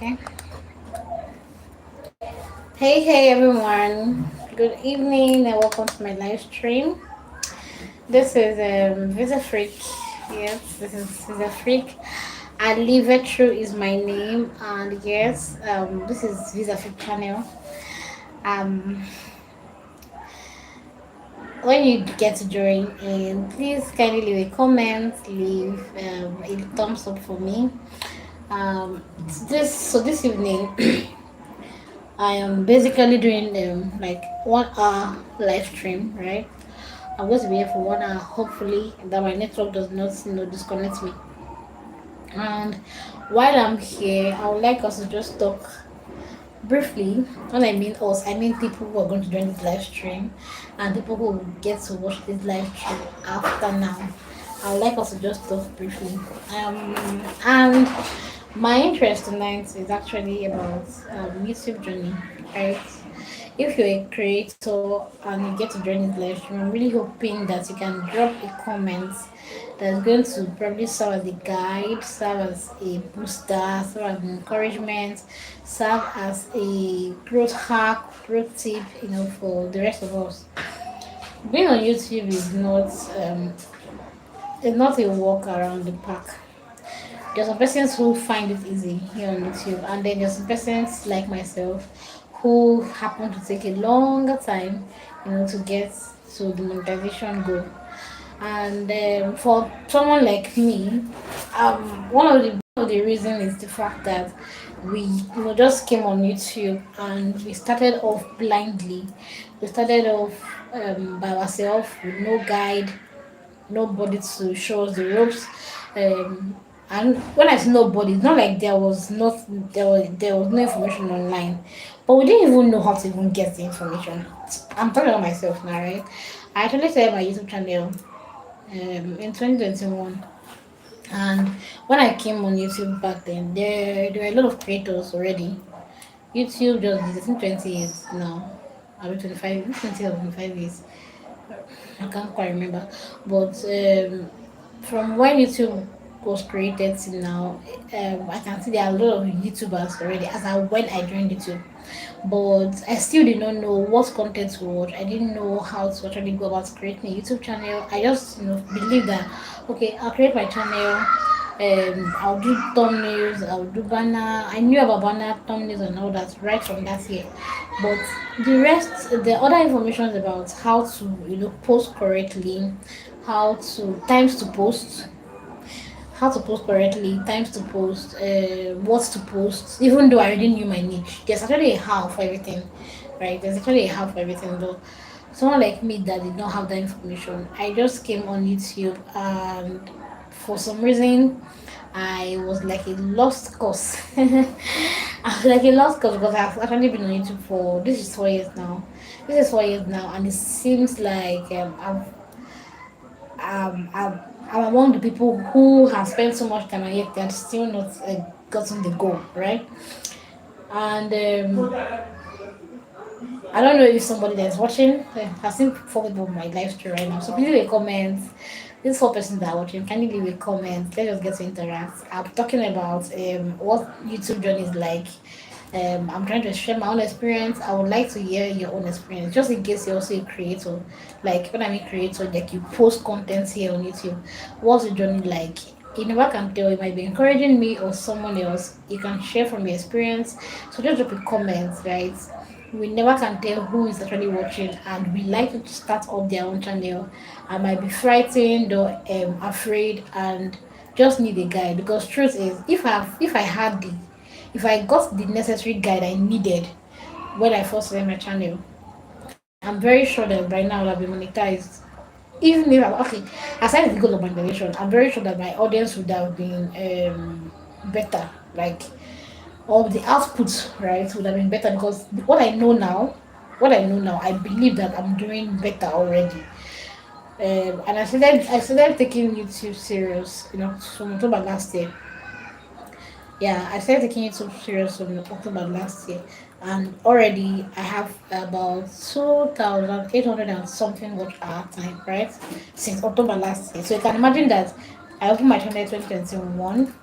Okay. Hey everyone. Good evening and welcome to my live stream. This is Visa Freak. Yes, this is Visa Freak. And True is my name. And yes, this is Visa Freak channel. Um, when you get to join in, please kindly leave a comment, leave a thumbs up for me. This evening I am basically doing like 1 hour live stream, right? I'm going to be here for 1 hour. Hopefully, that my network does not disconnect me. And while I'm here, I would like us to just talk briefly. When I mean us, I mean people who are going to join this live stream and people who will get to watch this live stream after now. I would like us to just talk briefly. And my interest tonight is actually about YouTube journey, right? If you're a creator and you get to join this live stream, I'm really hoping that you can drop a comment that's going to probably serve as a guide, serve as a booster, serve as an encouragement, serve as a growth hack, growth tip, for the rest of us. Being on YouTube um, is not a walk around the park. There's some persons who find it easy here on YouTube, and then there's some persons like myself who happen to take a longer time, to get to the monetization goal. And for someone like me, one of the reasons is the fact that we just came on YouTube and we started off blindly. We started off by ourselves with no guide, nobody to show us the ropes. Um, and when I say nobody, it's not like there was no information online, but we didn't even know how to even get the information. I'm talking about myself now, right? I actually started my YouTube channel in 2021, and when I came on YouTube back then, there were a lot of creators already. YouTube just I think 20 years now. I mean 25, 20 or 25 years. I can't quite remember. But from when YouTube was created till now, I can see there are a lot of YouTubers already as I when I joined YouTube. But I still did not know what content to watch. I didn't know how to actually go about creating a YouTube channel. I just believe that okay, I'll create my channel. I'll do thumbnails, I'll do banner. I knew about banner, thumbnails, and all that right from that year. But the other information is about how to, post correctly, times to post, how to post correctly, times to post, what to post. Even though I already knew my niche, there's actually a how for everything, right? There's actually a how for everything. Though someone like me that did not have that information, I just came on YouTube and for some reason I was like a lost cause. I was like a lost cause because I've actually been on YouTube for this is 4 years now. This is 4 years now, and it seems like I'm I'm among the people who have spent so much time and yet they're still not gotten the goal, right? And I don't know if somebody that's watching has seen 4 people on my live stream right now. So please leave a comment. These 4 persons that are watching, can you leave a comment? Let us get to interact. I'm talking about what YouTube journey is like. I'm trying to share my own experience. I would like to hear your own experience, just in case you're also a creator. Like when I mean creator, like you post content here on YouTube. What's the journey like? You never can tell. It might be encouraging me or someone else. You can share from your experience. So just drop a comment, right? We never can tell who is actually watching, and we like to start up their own channel. I might be frightened or afraid and just need a guide, because truth is if I got the necessary guide I needed when I first started my channel, I'm very sure that by now I'll be monetized. Even if I'm okay, aside the goal of monetization, I'm very sure that my audience would have been better. Like or the output, right, would have been better, because what I know now, I believe that I'm doing better already. And I started taking YouTube serious, from October last year. Yeah, I started taking YouTube serious from October last year, and already I have about 2,800 and something watch hour time, right? Since October last year. So you can imagine that I opened my channel in 2021.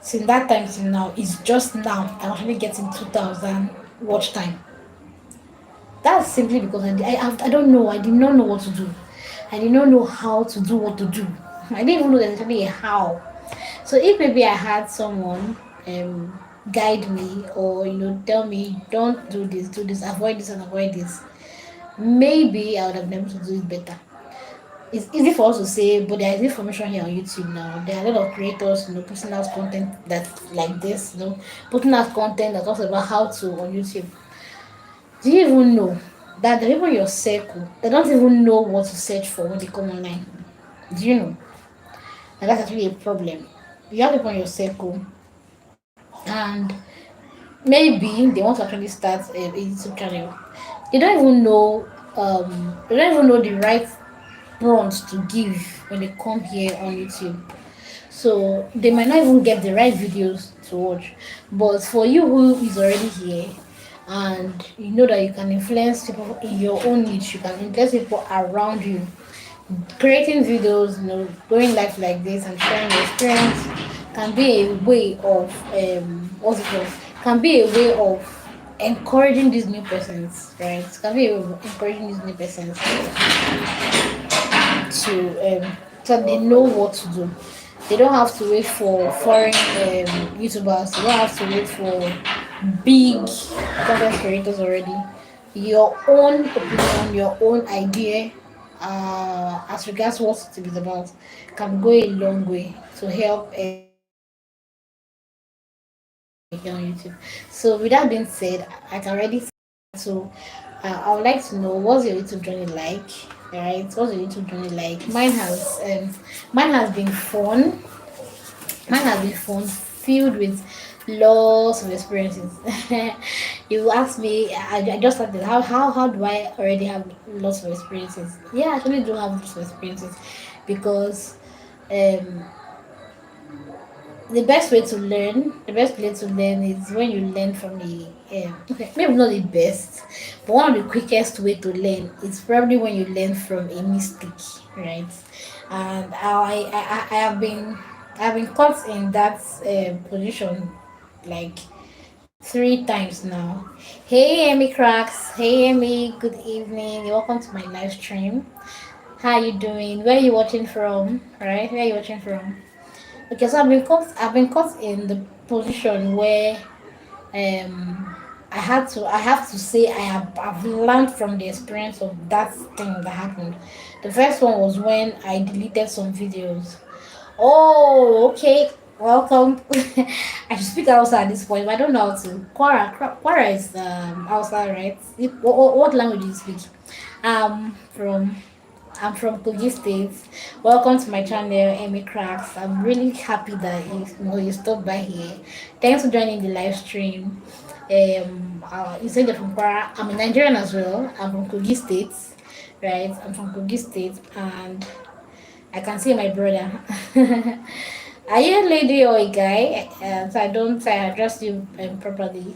Since that time till now, it's just now I'm actually getting 2,000 watch time. That's simply because I don't know. I did not know what to do. I did not know how to do what to do. I didn't even know there's actually a how. So if maybe I had someone guide me, or tell me, don't do this, avoid this and avoid this, maybe I would have been able to do it better. It's easy for us to say, but there is information here on YouTube now. There are a lot of creators, putting out content that's like this, putting out content that talks about how to on YouTube. Do you even know that the people in your circle, they don't even know what to search for when they come online? Do you know? And that's actually a problem. You have people in your circle, and maybe they want to actually start a YouTube channel. They don't even know. They don't even know the right prompts to give when they come here on YouTube. So they might not even get the right videos to watch. But for you who is already here, and you know that you can influence people in your own niche, you can influence people around you, creating videos, going live like this and sharing your experience can be a way of what's it called? Can be a way of encouraging these new persons, right? It can be a way of encouraging these new persons to so they know what to do. They don't have to wait for foreign YouTubers. They don't have to wait for big content creators already. Your own opinion, your own idea, as regards what it is about, can go a long way to help here on YouTube. So with that being said, I can already so I would like to know, what's your YouTube journey like? Right? What's your YouTube journey like? Mine has been fun. Mine has been fun, filled with lots of experiences. You ask me, I just started. How do I already have lots of experiences? Yeah, I actually do have lots of experiences because um the best way to learn is when you learn from the okay, maybe not the best, but one of the quickest way to learn is probably when you learn from a mistake, right? And I've been caught in that position like 3 times now. Hey Amy Cracks, hey Amy, good evening, welcome to my live stream. How you doing? Where are you watching from? Right, where are you watching from? Okay, so I've been caught in the position where um I have to say I've learned from the experience of that thing that happened. The first one was when I deleted some videos. Oh, okay. Welcome. I should speak Hausa at this point, but I don't know how to. Quara is Hausa, right? What language do you speak? From I'm from Kogi State. Welcome to my channel, Amy Crafts. I'm really happy that you stopped by here. Thanks for joining the live stream. You said you're from Kwara. I'm a Nigerian as well. I'm from Kogi State, right? I'm from Kogi State, and I can see my brother. Are you a lady or a guy? So I don't I address you properly.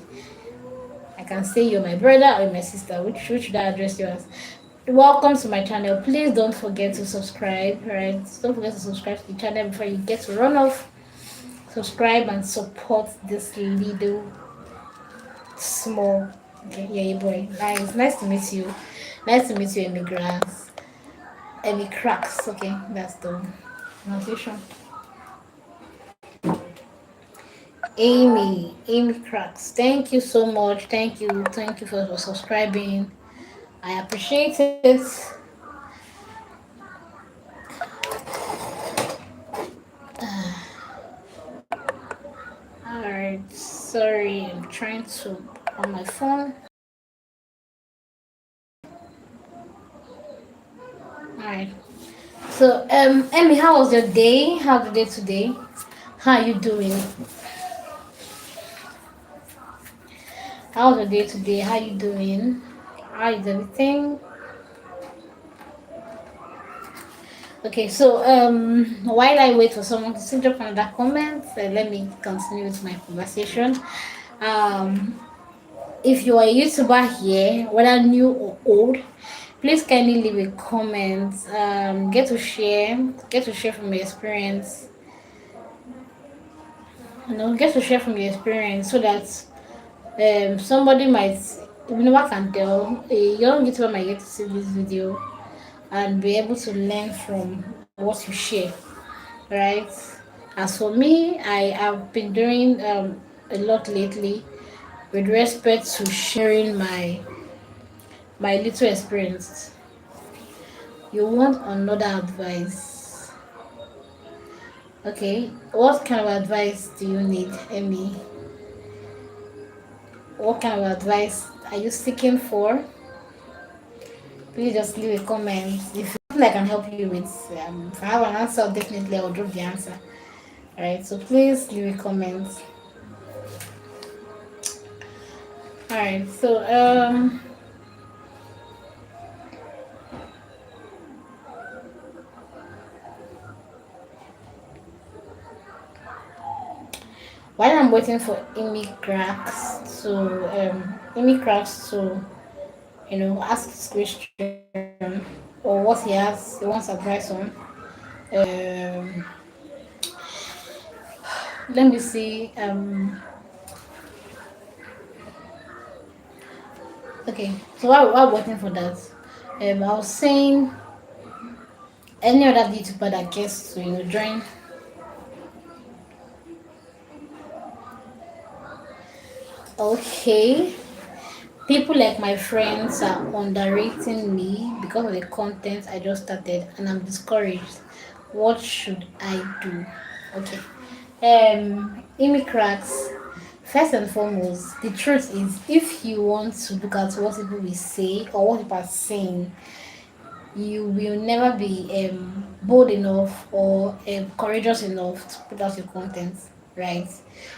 I can say you're my brother or my sister. Which should I address you as? Welcome to my channel. Please don't forget to subscribe, right? Don't forget to subscribe to the channel before you get to run off. Subscribe and support this little small. Okay, yeah, your boy. Nice to meet you. Nice to meet you, immigrants. Emmy cracks. Okay, that's the pronunciation. Amy cracks. Thank you so much. Thank you for subscribing. I appreciate it. Alright, sorry, I'm trying to on my phone. Alright. So Emmy, how was your day? How's the day today? How are you doing? How's the day today? How you doing? How is everything? Okay, so while I wait for someone to sit up on that comment, let me continue with my conversation. Um, if you are a YouTuber here, whether new or old, please kindly leave a comment. Get to share from your experience. get to share from your experience so that somebody might, I can tell a young YouTuber might get to see this video and be able to learn from what you share, right? As for me, I have been doing a lot lately with respect to sharing my little experience. You want another advice? Okay, what kind of advice do you need, Emmy? What kind of advice are you seeking for? Please just leave a comment. If something I can help you with, if I have an answer, definitely I will drop the answer. Alright, so please leave a comment. Alright, so while I'm waiting for Amy Cracks to ask his question or what he wants advice on. Um, Let me see. Okay, so while waiting for that, I was saying any other YouTuber that gets to join. Okay, people like my friends are underrating me because of the content I just started, and I'm discouraged. What should I do? Okay. Amy Cracks. First and foremost, the truth is, if you want to look at what people will say or what people are saying, you will never be bold enough or courageous enough to put out your content, right?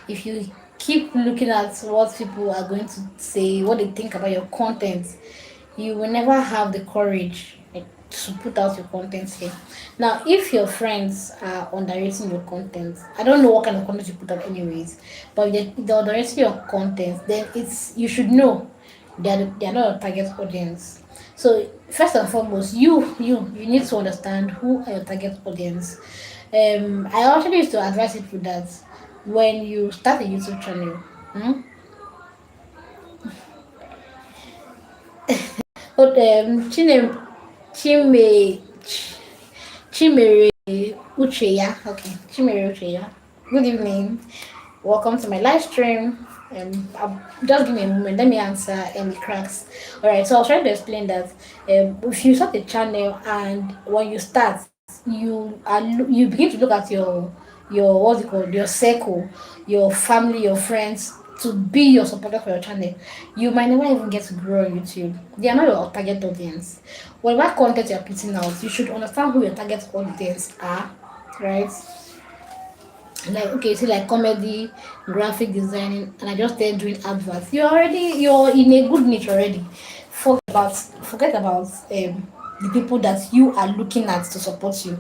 If you keep looking at what people are going to say, what they think about your content, you will never have the courage to put out your content here. Now, if your friends are underrating your content, I don't know what kind of content you put out anyways, but if they're underrating your content, then it's you should know they're not a target audience. So first and foremost, you need to understand who are your target audience. I actually used to advise people that when you start a YouTube channel, hmm, but Chime Chimere Ucheya. Okay, Chimere Ucheya. Good evening. Welcome to my live stream. Just give me a moment. Let me answer any cracks. All right. So I was trying to explain that if you start a channel and when you start, you begin to look at your what's it called, your circle, your family, your friends to be your supporter for your channel. You might never even get to grow on YouTube. They are not your target audience. Whatever content you're putting out, you should understand who your target audience are, right? Like okay, see like comedy, graphic designing, and I just started doing adverts. You're in a good niche already. Forget about the people that you are looking at to support you.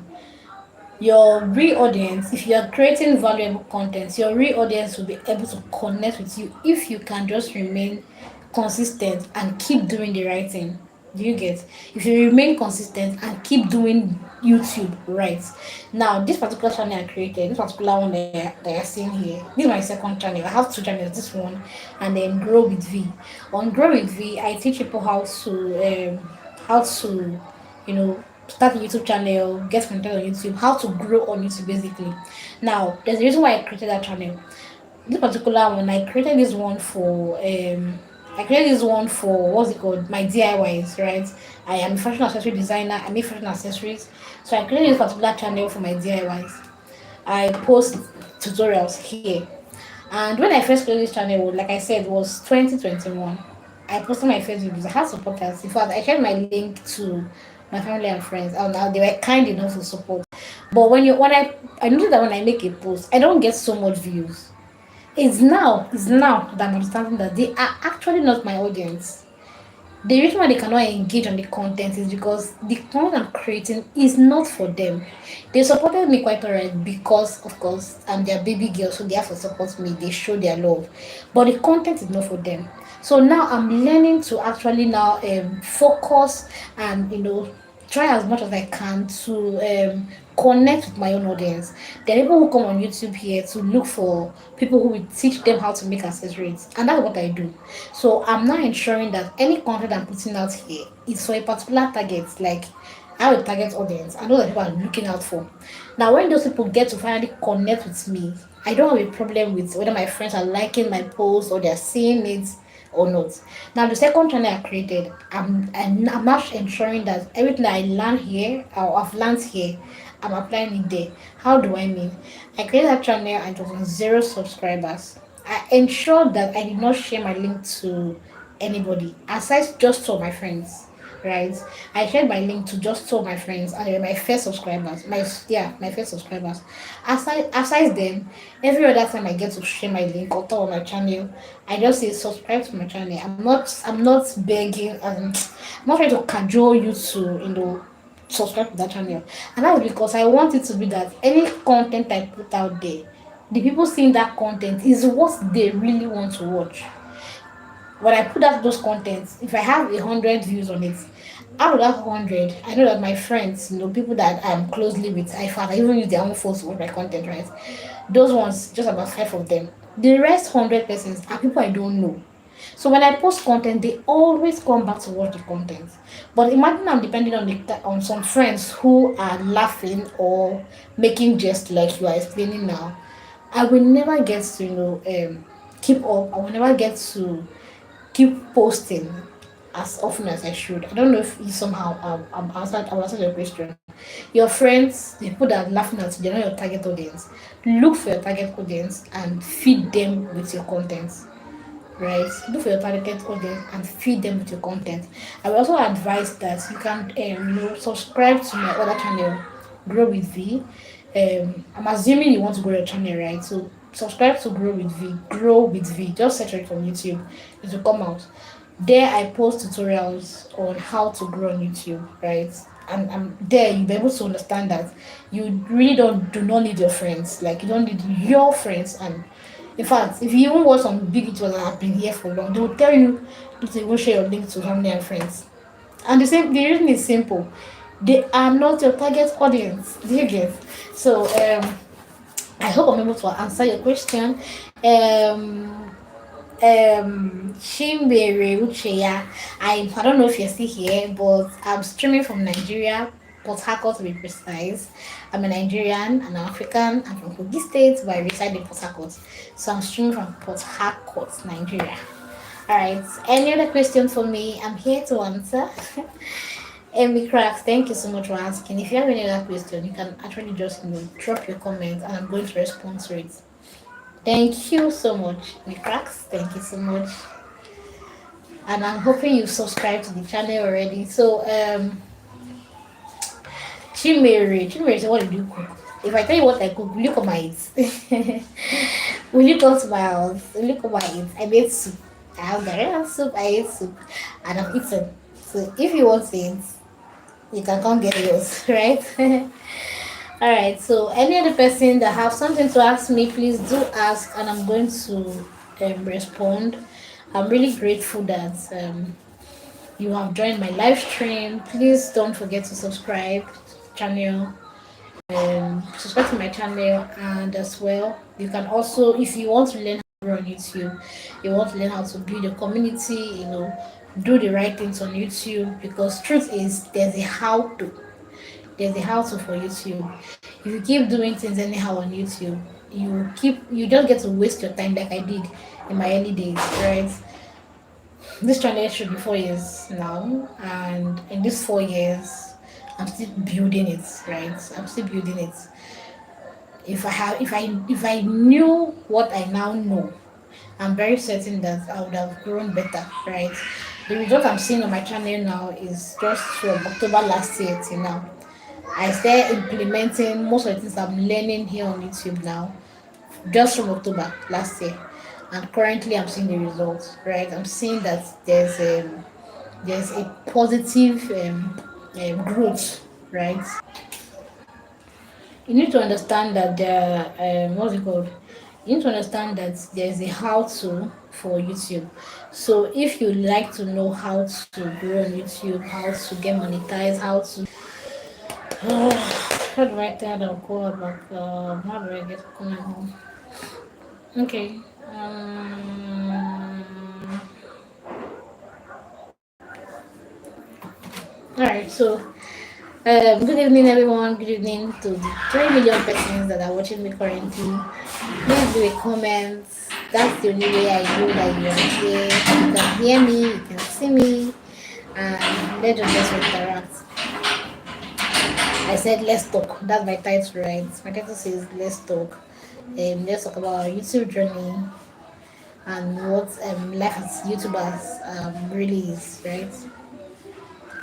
Your real audience, if you are creating valuable content, your real audience will be able to connect with you if you can just remain consistent and keep doing the right thing. Do you get? If you remain consistent and keep doing YouTube right. Now, this particular channel I created, this particular one that you're seeing here, this is my second channel. I have two channels, this one and then Grow with V. On Grow with V, I teach people how to start a YouTube channel, get content on YouTube, how to grow on YouTube basically. Now, there's a reason why I created that channel. This particular one, I created this one for what's it called? My DIYs, right? I am a fashion accessory designer, I make fashion accessories. So I created this particular channel for my DIYs. I post tutorials here. And when I first created this channel, like I said, it was 2021. I posted my first videos. I had supporters. In fact, I shared my link to my family and friends. And now they were kind enough to support. But when I noticed that when I make a post, I don't get so much views. It's now that I'm understanding that they are actually not my audience. The reason why they cannot engage on the content is because the content I'm creating is not for them. They supported me quite alright because, of course, I'm their baby girl, so they have to support me. They show their love, but the content is not for them. So now I'm learning to actually now focus and try as much as I can to connect with my own audience. There are people who come on YouTube here to look for people who will teach them how to make accessories, and that's what I do. So I'm now ensuring that any content I'm putting out here is for a particular target. Like I have a target audience. I know that people are looking out for. Now, when those people get to finally connect with me, I don't have a problem with whether my friends are liking my post or they're seeing it or not. Now, the second channel I created, I'm not ensuring that everything that I learn here or I've learned here, I'm applying it there. How do I mean? I created that channel and it was on 0 subscribers. I ensured that I did not share my link to anybody aside just to my friends, right? I shared my link to just two of my friends and they were my first subscribers. My first subscribers. Aside them, every other time I get to share my link or talk on my channel, I just say subscribe to my channel. I'm not begging and I'm not trying to cajole you to subscribe to that channel. And that's because I want it to be that any content I put out there, the people seeing that content is what they really want to watch. When I put out those contents, if I have 100 views on it, out of that 100, I know that my friends, people that I'm closely with, I even use their own phones to watch my content, right? Those ones, just about five of them. The rest 100 persons are people I don't know. So when I post content, they always come back to watch the content. But imagine I'm depending on some friends who are laughing or making jest like you are explaining now. I will never get to keep up. I will never get to keep posting as often as I should. I don't know if you somehow I've answered your question. Your friends, the people that are laughing at you, they're not your target audience. Look for your target audience and feed them with your content. Right? Look for your target audience and feed them with your content. I will also advise that you can subscribe to my other channel, Grow with V. I'm assuming you want to grow your channel, right? So subscribe to Grow with V. Grow with V. Just search it on YouTube. It will come out. There I post tutorials on how to grow on YouTube, right? And there you'll be able to understand that you really do not need your friends. Like you don't need your friends. And in fact, if you even watch some big YouTubers that have been here for long, they will tell you to even share your link to family and friends. And the reason is simple. They are not your target audience. Do you get? So I hope I'm able to answer your question. Chimbere Ucheya. I don't know if you're still here, but I'm streaming from Nigeria, Port Harcourt to be precise. I'm a Nigerian, an African, I'm from Kogi State, but I reside in Port Harcourt. So I'm streaming from Port Harcourt, Nigeria. Alright, any other question for me? I'm here to answer. Amy Cracks, thank you so much for asking. If you have any other question, you can actually just drop your comment and I'm going to respond to it. Thank you so much, Amy Cracks. Thank you so much. And I'm hoping you've subscribed to the channel already. So Chimere, what did you cook? If I tell you what I cook, will you come and eat? Will you come to my house? Will you come and eat? I made soup. I have Ghanaian soup, I ate soup, and I've eaten. So if you want to eat, you can come get yours, right? Alright, so any other person that have something to ask me, please do ask, and I'm going to respond. I'm really grateful that you have joined my live stream. Please don't forget to subscribe to the channel. Subscribe to my channel, and as well, you can also, if you want to learn how to grow on YouTube, you want to learn how to build a community, do the right things on YouTube, because truth is there's a how to. There's a how to for YouTube. If you keep doing things anyhow on YouTube, you don't get to waste your time like I did in my early days, right? This channel should be 4 years now, and in these 4 years, I'm still building it, right? I'm still building it. If I knew what I now know, I'm very certain that I would have grown better, right? The result I'm seeing on my channel now is just from October last year till now. I started implementing most of the things I'm learning here on YouTube now, just from October last year, and currently I'm seeing the results. Right, I'm seeing that there's a positive growth. Right, you need to understand that what's it called? You need to understand that there's a how to for YouTube. So if you like to know how to grow on YouTube, how to get monetized, how to How do I think I'll go back? How do I get coming home? Okay. Alright, so good evening everyone, good evening to the 3 million persons that are watching me currently. Please do a comment. That's the only way I know that you are here. You can hear me, you can see me, and let's just interact. I said let's talk. That's my title, right? My title says let's talk. Let's talk about our YouTube journey and what life as YouTubers really is, right?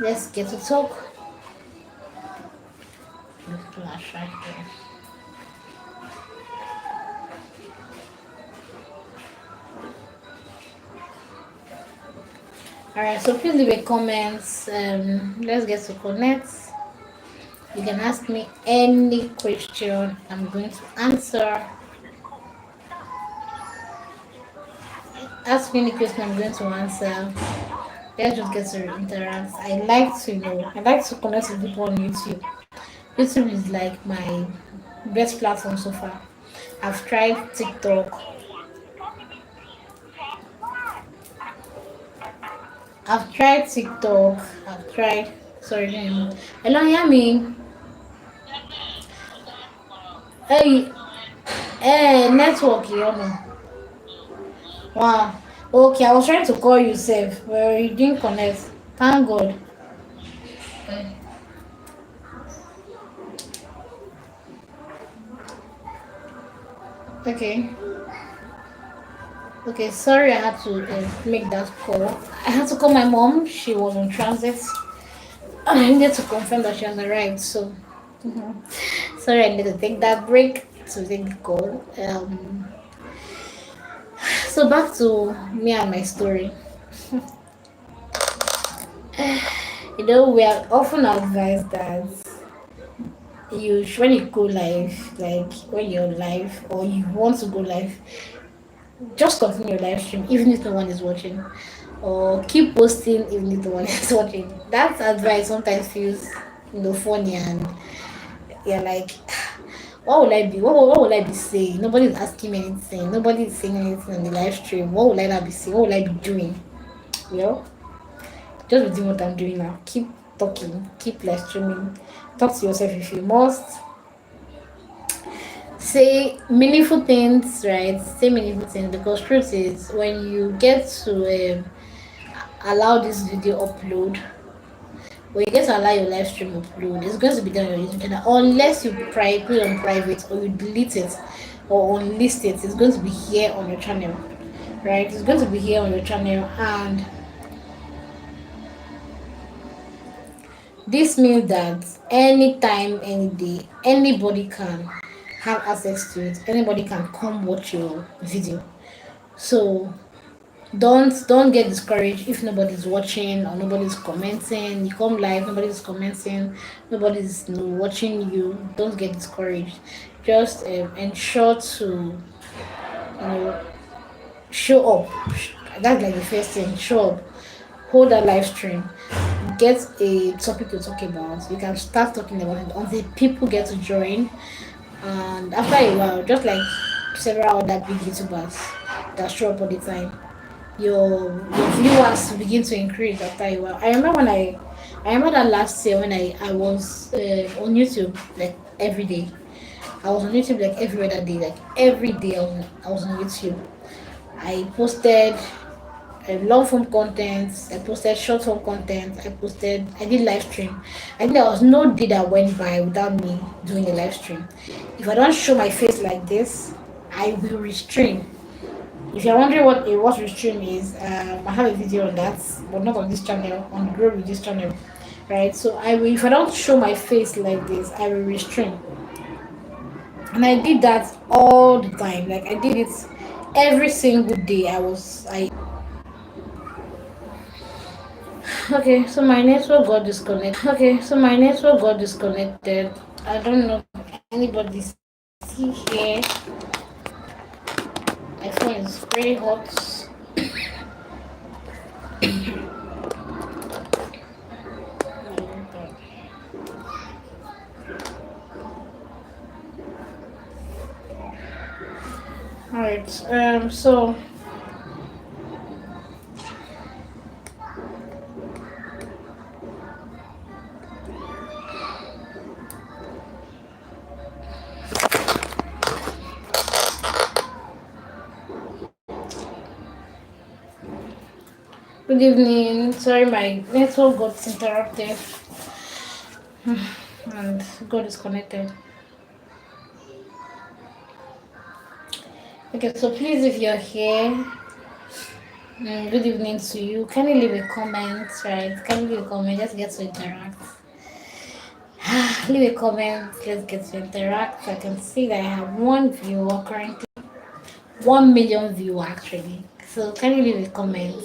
Let's get to talk. The flash right there. Alright, so please leave a comments. Let's get to connect. You can ask me any question. I'm going to answer. Ask me any question. I'm going to answer. Let's just get to interact. I like to know. I like to connect with people on YouTube. YouTube is like my best platform so far. I've tried TikTok. I've tried TikTok. I've tried. Sorry, hello, hear me. Hey, hey, network, you know. Wow. Okay, I was trying to call you safe, but you didn't connect. Thank God. Okay. Okay, sorry I had to make that call. I had to call my mom. She was on transit. I needed to confirm that she has arrived. So, sorry, I need to take that break to take the call. So back to me and my story. We are often advised that when you go live, like when you're live or you want to go live, just continue your live stream even if no one is watching, or keep posting even if no one is watching. That advice sometimes feels funny, and you're like, what will I be? What will I be saying? Nobody's asking me anything. Nobody's saying anything on the live stream. What will I not be saying? What will I be doing? You know, just be doing what I'm doing now. Keep talking. Keep live streaming. Talk to yourself if you must. Say meaningful things, right? Say meaningful things, because truth is when you get to allow this video upload, when you get to allow your live stream upload, it's going to be done on your YouTube channel unless you put it on private or you delete it or unlist it. It's going to be here on your channel, right? It's going to be here on your channel, and this means that anytime, any day, anybody can have access to it. Anybody can come watch your video. So don't get discouraged if nobody's watching or nobody's commenting. You come live, nobody's commenting, nobody's watching you. Don't get discouraged. Just ensure to show up. That's like the first thing. Show up. Hold a live stream. Get a topic to talk about. You can start talking about it until people get to join. And after a while, just like several other big YouTubers that show up all the time, your viewers begin to increase after a while. I remember that last year when I was on YouTube like every day. I was on YouTube like every other day, like every day I was on YouTube. I posted long form content, I posted short form content, I did live stream. I think there was no day that went by without me doing a live stream. If I don't show my face like this, I will restrain. If you're wondering what restrain is, I have a video on that, but not on this channel, on the Grow with this channel, right? So if I don't show my face like this, I will restrain, and I did that all the time. Like I did it every single day. I Okay, so my network got disconnected. Okay, so my network got disconnected. I don't know if anybody see here. My phone is very hot. Alright. So good evening. Sorry, my network got interrupted and got disconnected. Okay, so please, if you're here, good evening to you. Can you leave a comment, right? Can you leave a comment? Just get to interact. Leave a comment. Let's get to interact. I can see that I have one viewer currently, 1 million viewer actually. So can you leave a comment?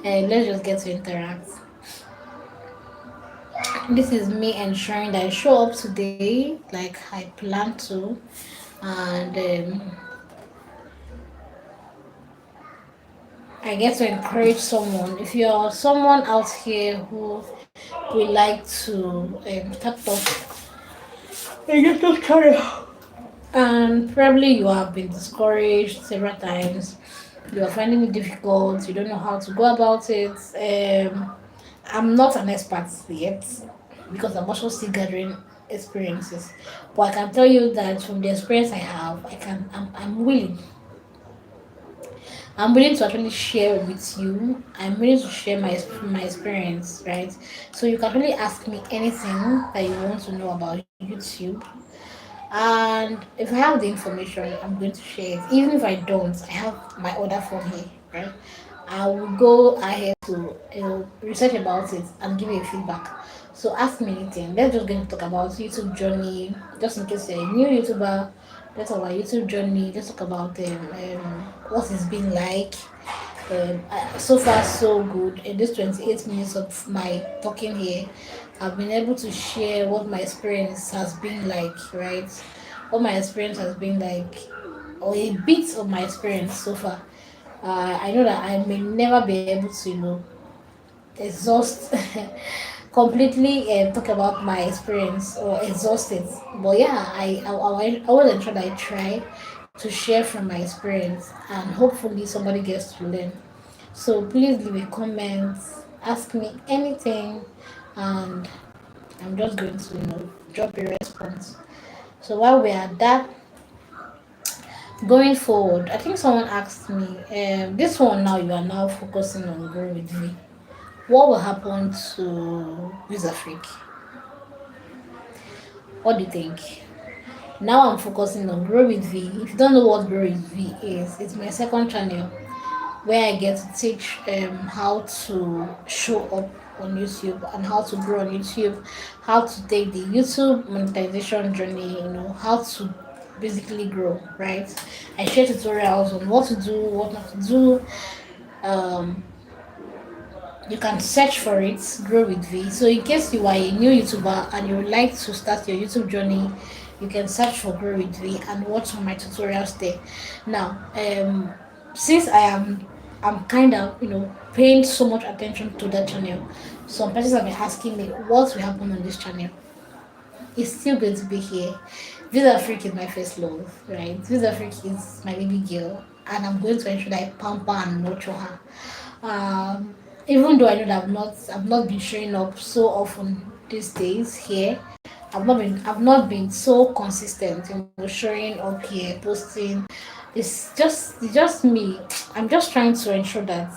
And let's just get to interact. This is me ensuring that I show up today like I plan to, and I get to encourage someone. If you're someone out here who would like to start off a YouTube channel, and probably you have been discouraged several times, you are finding it difficult, you don't know how to go about it. I'm not an expert yet because I'm also still gathering experiences, but I can tell you that from the experience I have, I'm willing. I'm willing to actually share with you. I'm willing to share my experience, right? So you can really ask me anything that you want to know about YouTube, and if I have the information, I'm going to share it. Even if I don't, I have my other phone here, right? I will go ahead to research about it and give you a feedback. So ask me anything. Let's just going to talk about YouTube journey, just in case you're a new YouTuber. Let's talk about YouTube journey. Let's talk about what it's been like. So far, so good. In this 28 minutes of my talking here, I've been able to share what my experience has been like, right? What my experience has been like, or a bit of my experience so far. I know that I may never be able to, exhaust completely talk about my experience or exhaust it. But yeah, I will ensure that I try to share from my experience, and hopefully somebody gets to learn. So please leave a comment, ask me anything, and I'm just going to, drop a response. So while we're at that, going forward, I think someone asked me, this one now you are now focusing on Grow With Me. What will happen to Visa Freak? What do you think? Now I'm focusing on Grow With V. If you don't know what Grow With V is, it's my second channel where I get to teach how to show up on YouTube and how to grow on YouTube, how to take the YouTube monetization journey, how to basically grow, right? I share tutorials on what to do, what not to do. Um, you can search for it, Grow With V. So in case you are a new YouTuber and you would like to start your YouTube journey, you can search for Grow With V and watch my tutorials there. Now, since I'm kind of paying so much attention to that channel, some persons have been asking me what will happen on this channel. It's still going to be here. Visa Freak is my first love, right? Visa Freak is my baby girl, and I'm going to ensure that I pamper and nurture her. Even though I know that I've not been showing up so often these days here. I've not been so consistent, showing up here, posting. It's just me. I'm just trying to ensure that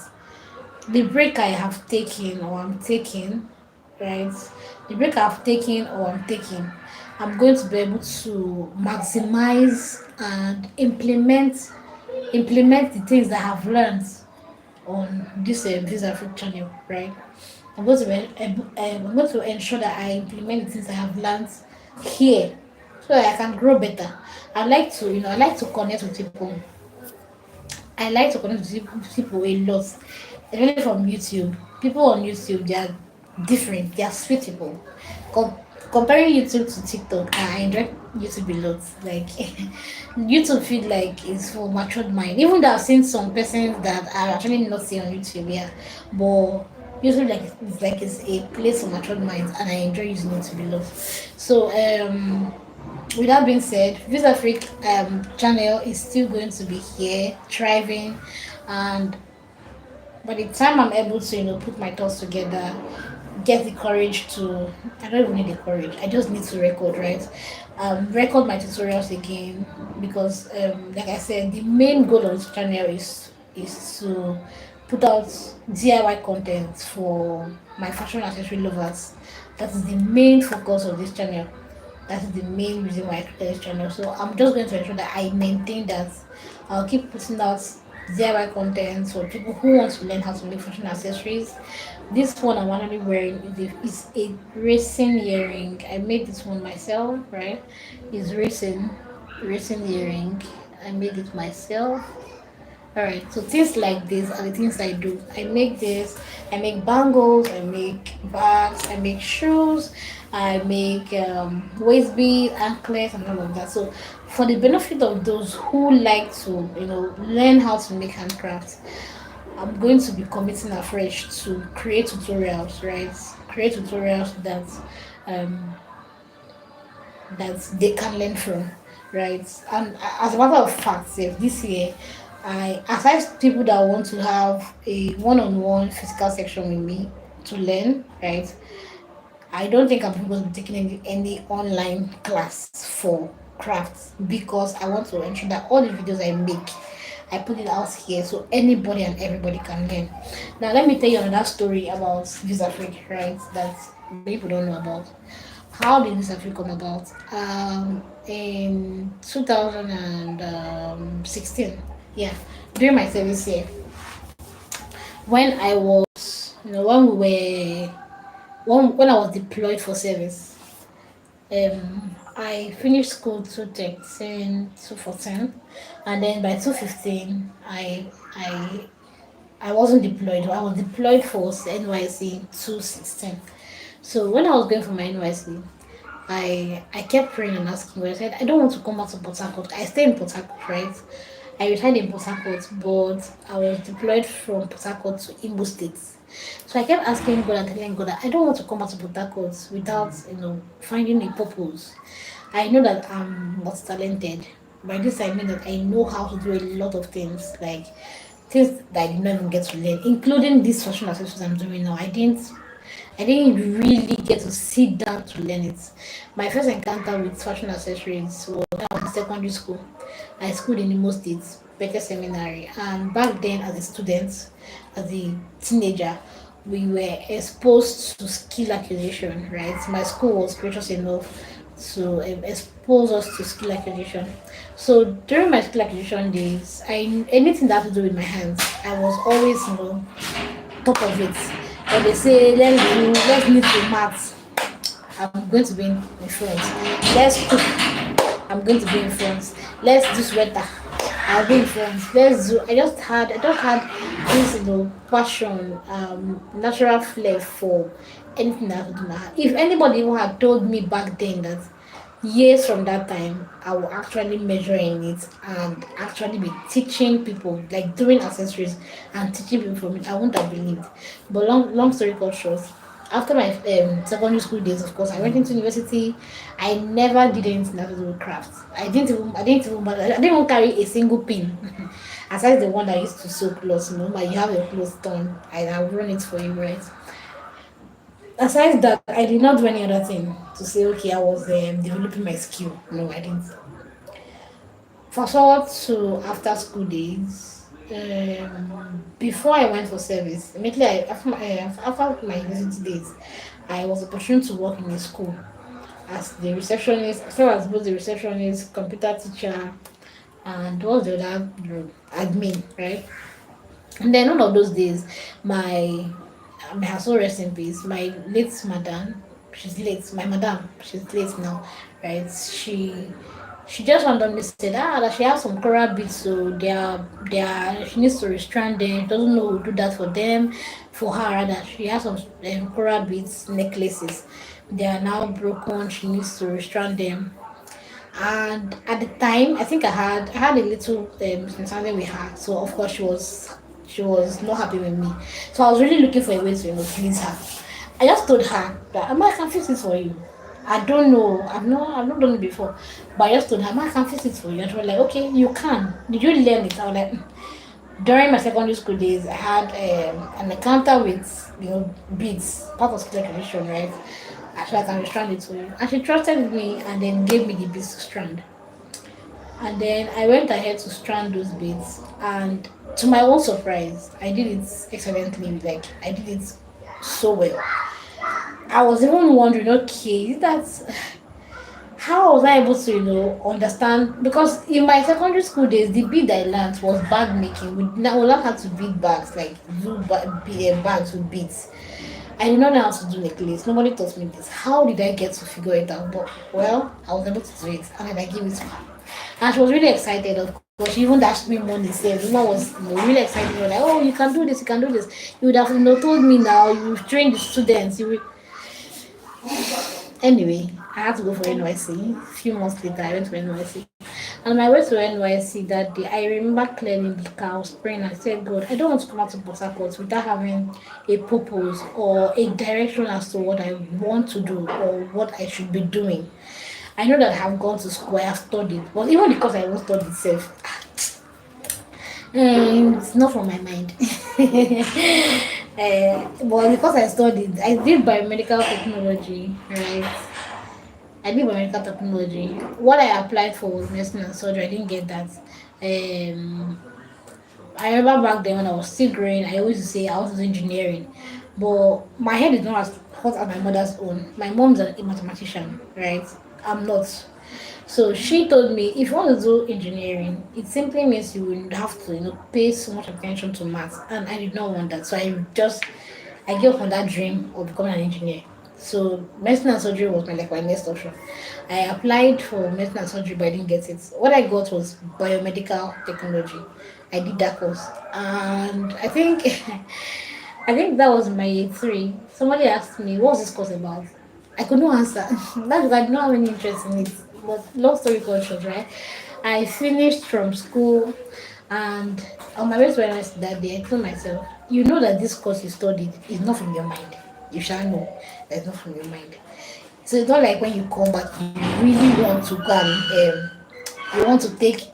the break I have taken or I'm taking, right? The break I've taken or I'm taking, I'm going to be able to maximize and implement the things that I've learned on this Visa Fruit channel, right? I'm going to ensure that I implement the things I have learned here so that I can grow better. I like to connect with people. I like to connect with people a lot, especially from YouTube. People on YouTube, they are different. They are sweet people. Com- Comparing YouTube to TikTok, I enjoy YouTube a lot. Like YouTube feel like it's for matured mind. Even though I've seen some persons that are actually not seen on YouTube, yeah, but YouTube it's a place for matured minds, and I enjoy using YouTube a lot. So With that being said, Visa Freak channel is still going to be here, thriving, and by the time I'm able to, put my thoughts together, get the courage to, I don't even need the courage, I just need to record, right? Record my tutorials again, because like I said, the main goal of this channel is to put out DIY content for my fashion accessory lovers. That is the main focus of this channel. That is the main reason why I created this channel. So I'm just going to ensure that I maintain that. I'll keep putting out DIY content for people who want to learn how to make fashion accessories. This one I'm actually wearing is a racing earring. I made this one myself, right? It's racing earring. I made it myself. Alright, so things like this are the things I do. I make this, I make bangles, I make bags, I make shoes, I make waist beads, anklets, and all of that. So, for the benefit of those who like to, learn how to make handcrafts, I'm going to be committing afresh to create tutorials, right? Create tutorials um, that they can learn from, right? And as a matter of fact, this year, I aside people that want to have a one-on-one physical section with me to learn, right? I don't think I'm going to be taking any online class for crafts, because I want to ensure that all the videos I make, I put it out here so anybody and everybody can learn. Now, let me tell you another story about Visa Freak, right? That people don't know about. How did Visa Freak come about? In 2016, yeah, during my service year, when I was, when I was deployed for service. I finished school 2013, 2014, and then by 2015, I wasn't deployed. I was deployed for NYC 2016. So when I was going for my NYC, I kept praying and asking God. I said, I don't want to come out to Port Harcourt. I stay in Port Harcourt, right? I retired in Port Harcourt, but I was deployed from Port Harcourt to Imo State. So I kept asking God and telling God that I don't want to come out to Port Harcourt without, finding a purpose. I know that I'm not talented. By this I mean that I know how to do a lot of things, like things that I did not even get to learn, including this fashion accessories I'm doing now. I didn't really get to sit down to learn it. My first encounter with fashion accessories was when I was in secondary school. I schooled in Imo State, Becker Seminary, and back then, as a student, as a teenager, we were exposed to skill acquisition. Right, my school was gracious enough to expose us to skill acquisition. So during my skill acquisition days, I anything that had to do with my hands, I was always top of it. When they say let's meet the maths, I'm going to be in front. Let's cook, I'm going to be in front. Let's do sweater, I'll be in front. I just had this passion, natural flair for anything that I could do now. If anybody even had told me back then that years from that time I will actually measure in it and actually be teaching people, like doing accessories and teaching people from it, I wouldn't have believed. But long story cut short, after my secondary school days, of course, I went into university. I never did anything that to do with crafts. I didn't even carry a single pin. Aside the one that I used to sew clothes, like you have your clothes done, I'll run it for you, right? Aside that, I did not do any other thing to say, okay, I was developing my skill. No, I didn't. Fast forward to after school days. Before I went for service, immediately after my university days, I was opportunity to work in a school as the receptionist, as well as both the receptionist, computer teacher, and what was the other role? Admin, right? And then one of those days, may her soul rest in peace. My late madam, she's late. My madam, she's late now, right? She just randomly said that she has some coral beads, so they are she needs to restrand them. She doesn't know who will do that for them, for her rather. She has some coral beads necklaces. They are now broken. She needs to restrand them. And at the time, I think I had a little misunderstanding with her. So of course she was not happy with me. So I was really looking for a way to please her. I just told her that I can fix this for you. I don't know. I've not done it before. But I just told her, "Ma, I can fix it for you." And she was like, okay, you can. Did you learn it? I was like, "Mm." During my secondary school days, I had an encounter with beads, part of skill acquisition, right? Actually, I can strand it for you. And she trusted me and then gave me the beads to strand. And then I went ahead to strand those beads. And to my own surprise, I did it excellently. Like, I did it so well. I was even wondering, okay, that's how was I able to, understand? Because in my secondary school days, the bead I learned was bag making. We learned how to bead bags, like do bags with beads. I did not know how to do necklace. Nobody taught me this. How did I get to figure it out? But well, I was able to do it, and then I gave it to her. And she was really excited. Of course, she even dashed me money. Said, "Luna was really excited. You were like, oh, you can do this, you can do this. You would have, told me now. You trained the students. You Anyway, I had to go for NYC. A few months later, I went to NYC. And my way to NYC that day, I remember clearly the car I was praying. I said, God, I don't want to come out to Port Harcourt without having a purpose or a direction as to what I want to do or what I should be doing. I know that I have gone to school, I have studied, but even because I won't study itself, it's not from my mind. But because I studied, I did biomedical technology, right? I did biomedical technology. What I applied for was medicine and surgery. I didn't get that. Um, I remember back then when I was still growing, I always used to say I want to do engineering. But my head is not as hot as my mother's own. My mom's a mathematician, right? I'm not. So she told me if you want to do engineering, it simply means you will have to, pay so much attention to maths. And I did not want that. So I gave up on that dream of becoming an engineer. So medicine and surgery was my next option. I applied for medicine and surgery, but I didn't get it. What I got was biomedical technology. I did that course, and I think that was my year three. Somebody asked me, "What was this course about?" I could not answer. That's because I did not have any interest in it. But long story short, right? I finished from school, and on my way to university that day, I told myself, "You know that this course you studied is not from your mind. You shall know that it's not from your mind." So it's not like when you come back, you really want to go and you want to take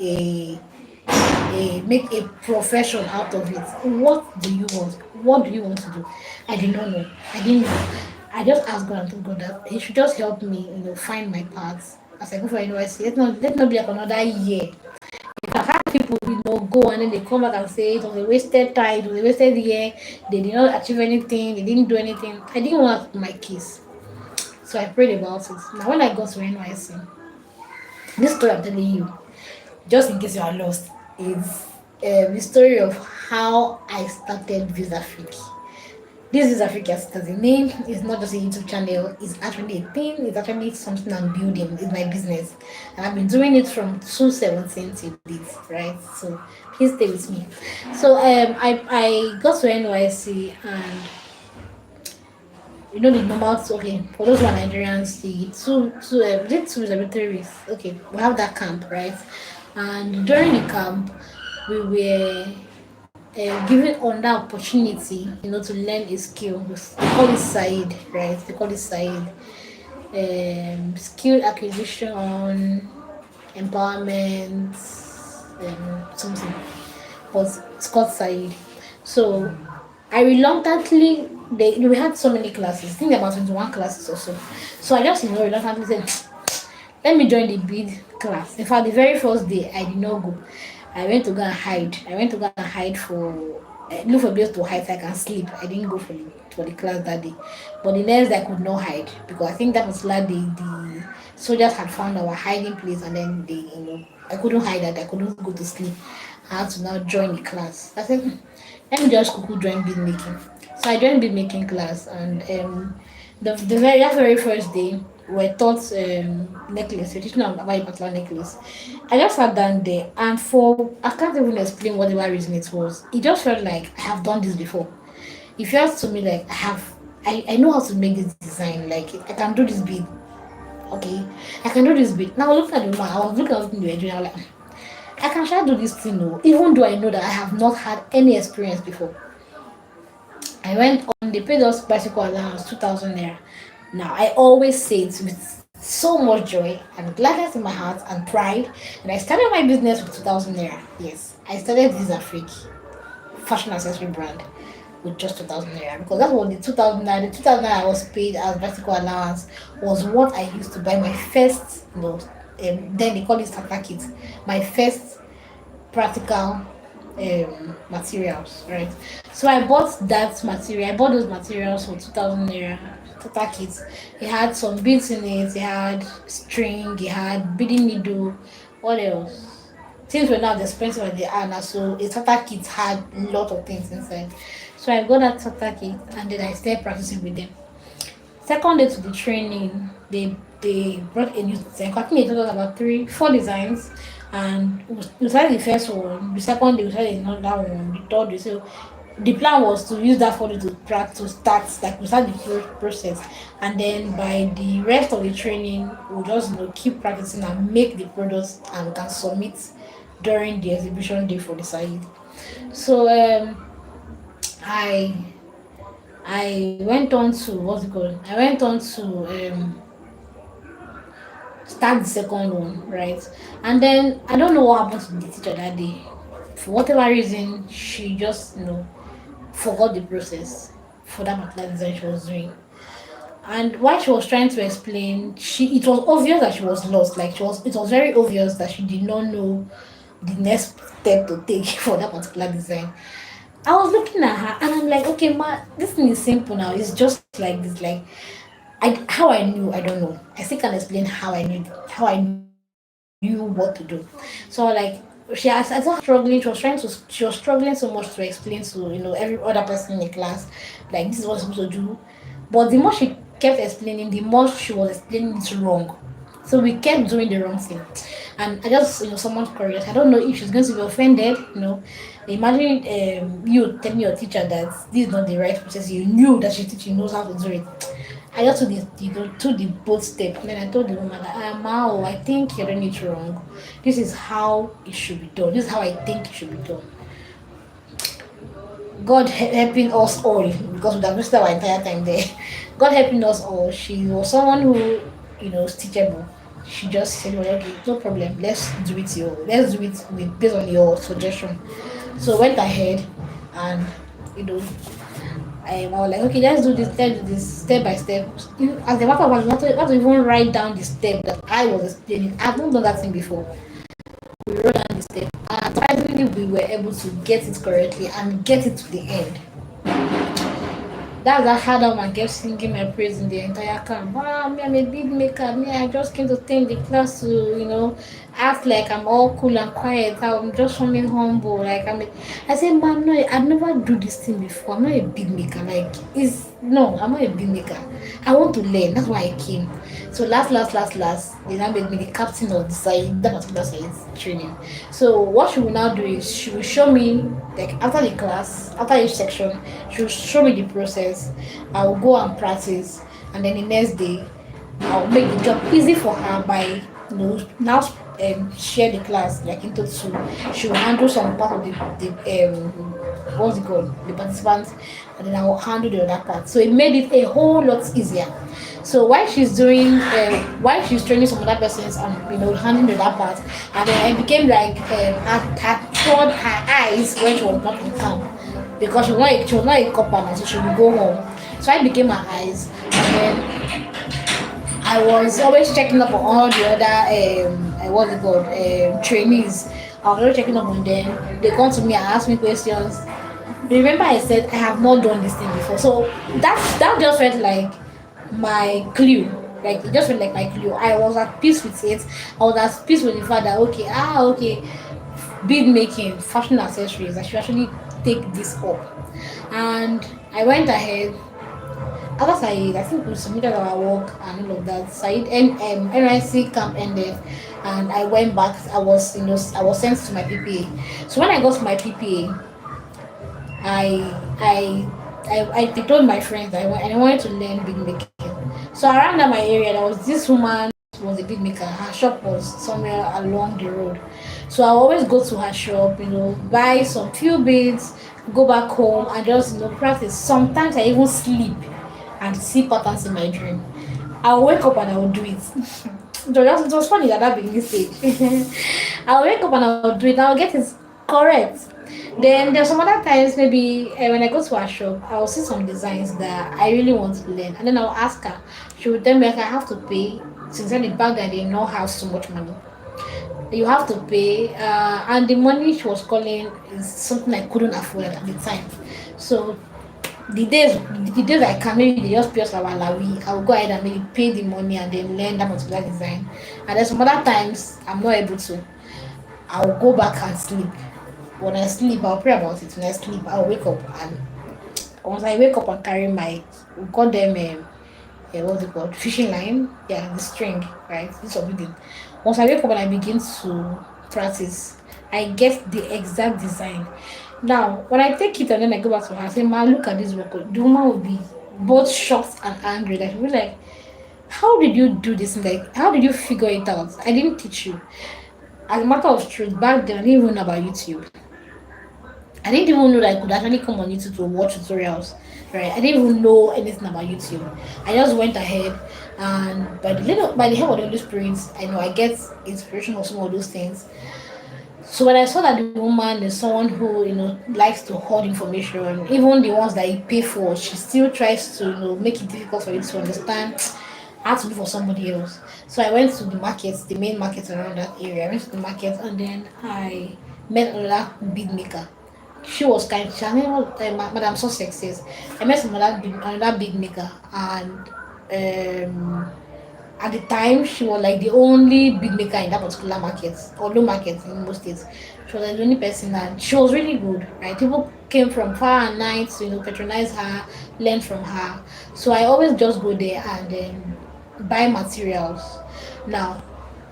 make a profession out of it. What do you want? What do you want to do? I did not know. I didn't know. I just asked God and told God that He should just help me, find my paths as I go for university. Let not be like another year. I've had people, go and then they come back and say it was a wasted time, it was a wasted year, they did not achieve anything, they didn't do anything. I didn't want my case. So I prayed about it. Now when I got to NYC, this story I'm telling you, just in case you are lost, is the story of how I started Visa Freak. This is Africa as the name. It's not just a YouTube channel. It's actually a thing. It's actually something I'm building. It's my business, and I've been doing it from 2017 to this, right? So please stay with me. So I got to NYC, and the normal. Okay, for those who are Nigerians, the did 2 weeks, okay, we have that camp, right? And during the camp, we were given on that opportunity, to learn a skill. They call it side, right? They call it side. Skill acquisition, empowerment, something. But it's called side. So I reluctantly, we had so many classes. I think about 21 classes or so. So I just, reluctantly said, let me join the bid class. In fact, the very first day I did not go. I went to go and hide. I went to go and hide for look for a place to hide so I can sleep. I didn't go for the class that day. But the next day I could not hide because I think that was like the soldiers had found our hiding place, and then I couldn't hide that. I couldn't go to sleep. I had to now join the class. I said, let me just quickly join bead making. So I joined bead making class, and that very first day we were taught necklace. We're teaching about a particular necklace. I just sat down there, and for I can't even explain whatever reason it was. It just felt like I have done this before. It felt to me like I know how to make this design. Like I can do this bead. Okay, I can do this bead. Now look at the man. I was looking at what they were doing. I was like, I can try do this thing, no. Even though I know that I have not had any experience before. I went on. They paid us bicycle allowance 2,000 naira. Now I always say it with so much joy and gladness in my heart and pride. And I started my business with 2000 naira. Yes, I started this Afrique fashion accessory brand with just 2000 naira because that was the 2000 naira. The 2000 naira I was paid as bicycle allowance was what I used to buy my first, then they call it starter kit, my first practical materials, right? So I bought that material. I bought those materials for 2000 naira. Total kit. It had some beads in it. It had string. It had beading needle. What else? Things were not as expensive as they are now, so a total kit had a lot of things inside. So I got that total kit and then I started practicing with them. Second day to the training, they brought a new design. I think they told us about three, four designs, and we started the first one. The second day we started another one. The third day, so the plan was to use that for to practice to start like we start the process, and then by the rest of the training we'll just keep practicing and make the products and we can submit during the exhibition day for the side. So I I went on to what's it called? I went on to start the second one, right? And then I don't know what happened to the teacher that day. For whatever reason, she just forgot the process for that particular design she was doing. And while she was trying to explain, she it was obvious that she was lost. Like it was very obvious that she did not know the next step to take for that particular design. I was looking at her and I'm like, okay, ma, this thing is simple now. It's just like this. Like how I knew, I don't know. I still can't explain how I knew what to do. So like I saw her struggling. She was struggling so much to explain to every other person in the class, like this is what I'm supposed to do. But the more she kept explaining, the more she was explaining it wrong. So we kept doing the wrong thing. And I just, someone's curious. I don't know if she's going to be offended. Imagine you telling your teacher that this is not the right process. You knew that she's teaching knows how to do it. I just took took the both step. And then I told the woman that, Mao, I think you're doing it wrong. This is how it should be done. This is how I think it should be done. God helping us all because we have wasted our entire time there. God helping us all. She was someone who, is teachable. She just said, well, okay, no problem. Let's do it based on your suggestion. So went ahead and you know I was like, okay, let's do this step by step. As a matter of fact, not to even write down the step that I was explaining. I've not done that thing before. We wrote down the step, and surprisingly, we were able to get it correctly and get it to the end. That's how hard man kept singing my praise in the entire camp. Ah, me, I'm a big maker. Me, I just came to stay in the class to, act like I'm all cool and quiet. I'm just feeling humble. I said, man, no, I've never do this thing before. I'm not a big maker. No, I'm not a big maker. I want to learn. That's why I came. So last, they now made me the captain of the side, that particular side training. So what she will now do is she will show me, like after the class, after each section, she will show me the process. I will go and practice, and then the next day, I'll make the job easy for her by now share the class like into two. She will handle some part of the what's it called, the participants, and then I will handle the other part. So it made it a whole lot easier. So while she's training some other persons and handling the other part, and then I became like I told her eyes when she was not in camp because she was not a copper now, so she would go home. So I became her eyes, and then I was always checking up on all the other what's it called trainees. I was always checking up on them. They come to me and ask me questions. Remember, I said I have not done this thing before, so that just felt like my clue. Like it just felt like my clue. I was at peace with it. I was at peace with the fact that okay, bead making, fashion accessories. I should actually take this up, and I went ahead. After Said, I think we submitted our work and all of that. Said and NYC camp ended, and I went back. I was sent to my PPA. So when I got to my PPA, I I told my friends that I wanted to learn bead making. So around that my area, there was this woman who was a bead maker. Her shop was somewhere along the road. So I always go to her shop, buy some few beads, go back home and just practice. Sometimes I even sleep and see patterns in my dream. I'll wake up and I'll do it. It was funny at that beginning stage. I'll wake up and I'll do it. I'll get it correct. Then there's some other times maybe when I go to her shop, I'll see some designs that I really want to learn, and then I'll ask her. She will tell me like I have to pay. Since then the bank I did not have so much money. You have to pay, and the money she was calling is something I couldn't afford at the time. So the days I can maybe they just pay us our lawi, I will go ahead and maybe pay the money and then learn that particular design. And then some other times I'm not able to. I'll go back and sleep. When I sleep, I'll pray about it. When I sleep, I'll wake up, and once I wake up and carry my, we call them what's it called, fishing line, yeah, the string, right, this something. Once I wake up and I begin to practice, I get the exact design. Now when I take it and then I go back to her, I say, man, look at this work. The woman will be both shocked and angry. Like she'll be like, how did you do this? Like, how did you figure it out? I didn't teach you. As a matter of truth, back then I didn't even know about YouTube. I didn't even know that I could actually come on YouTube to watch tutorials. Right? I didn't even know anything about YouTube. I just went ahead, and by the help of the Holy Spirit, I know I get inspiration of some of those things. So when I saw that the woman is someone who likes to hoard information, even the ones that you pay for, she still tries to make it difficult for you to understand. I had to do for somebody else. So I went to the markets, the main market around that area. I went to the market and then I met another bead maker. She was kind. Her name was Madam Sussex. Yes. I met another big maker, and at the time she was like the only big maker in that particular market or low market in most states. She was like the only person, and she was really good, right? People came from far and night to patronize her, learn from her. So I always just go there and buy materials. Now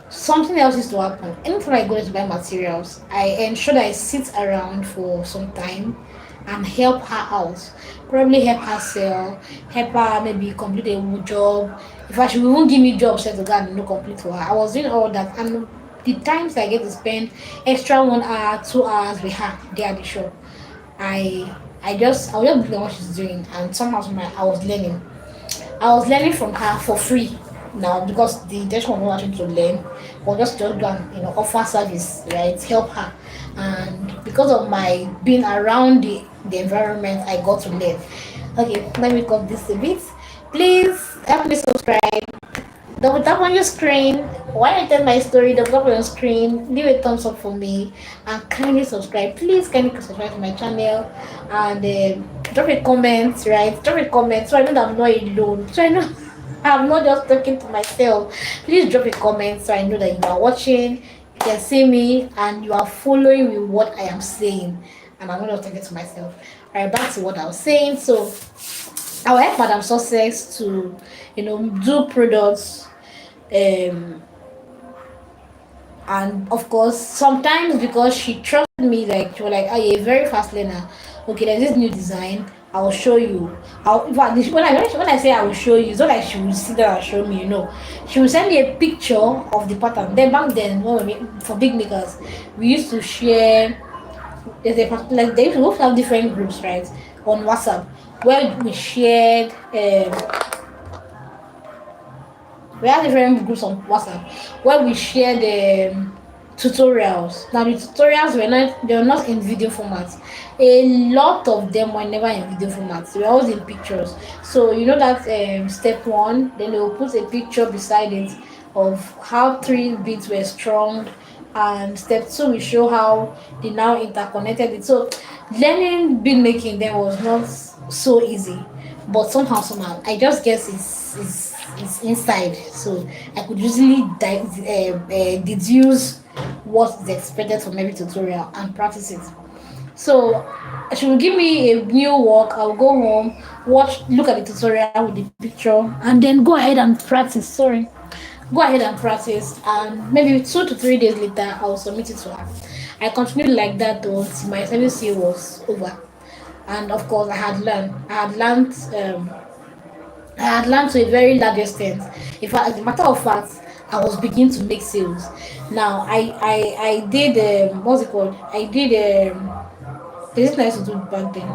something else used to happen. Anytime I go there to buy materials, I ensure that I sit around for some time and help her out. Probably help her sell, help her maybe complete a job. In fact, she won't give me jobs to go and complete for her. I was doing all that, and the times I get to spend extra 1 hour, 2 hours with her there at the shop, I was just looking at what she's doing, and somehow I was learning. I was learning from her for free now because the intention was not actually to learn, but just go and offer service, right? Help her, and because of my being around the environment, I got to learn. Okay, let me cut this a bit. Please help me subscribe. Double tap on your screen. While I tell my story, double tap on your screen. Leave a thumbs up for me and kindly subscribe. Please kindly subscribe to my channel and drop a comment, right? Drop a comment so I know that I'm not alone. So I know I'm not just talking to myself. Please drop a comment so I know that you are watching, you can see me, and you are following with what I am saying. And I'm not just talking to myself. Alright, back to what I was saying. So I will help Madam Sussex to, do products, um, and of course, sometimes because she trusted me, like she was like, "Oh, you're a very fast learner. Okay, there's this new design. I will show you." In fact, when I say I will show you, it's not like she will sit there and show me. She will send me a picture of the pattern. Then back then, for big makers, we used to share. Like they used to have different groups, right, on WhatsApp, where we had different groups on WhatsApp where we shared tutorials. Now the tutorials they were not in video format. A lot of them were never in video format. They were always in pictures. So you know that step one, then they will put a picture beside it of how three beads were strung, and step two will show how they now interconnected it. So learning bead making then was not so easy, but somehow I just guess it's inside, so I could usually deduce what is expected from every tutorial and practice it. So she will give me a new work. I'll go home, look at the tutorial with the picture, and then go ahead and practice. Sorry, go ahead and practice, and maybe 2 to 3 days later, I'll submit it to her. I continued like that until my service year was over, and of course, I had learned to a very large extent. In fact, as a matter of fact, I was beginning to make sales. Now, I did what's it called? I did there's this nice to do back then.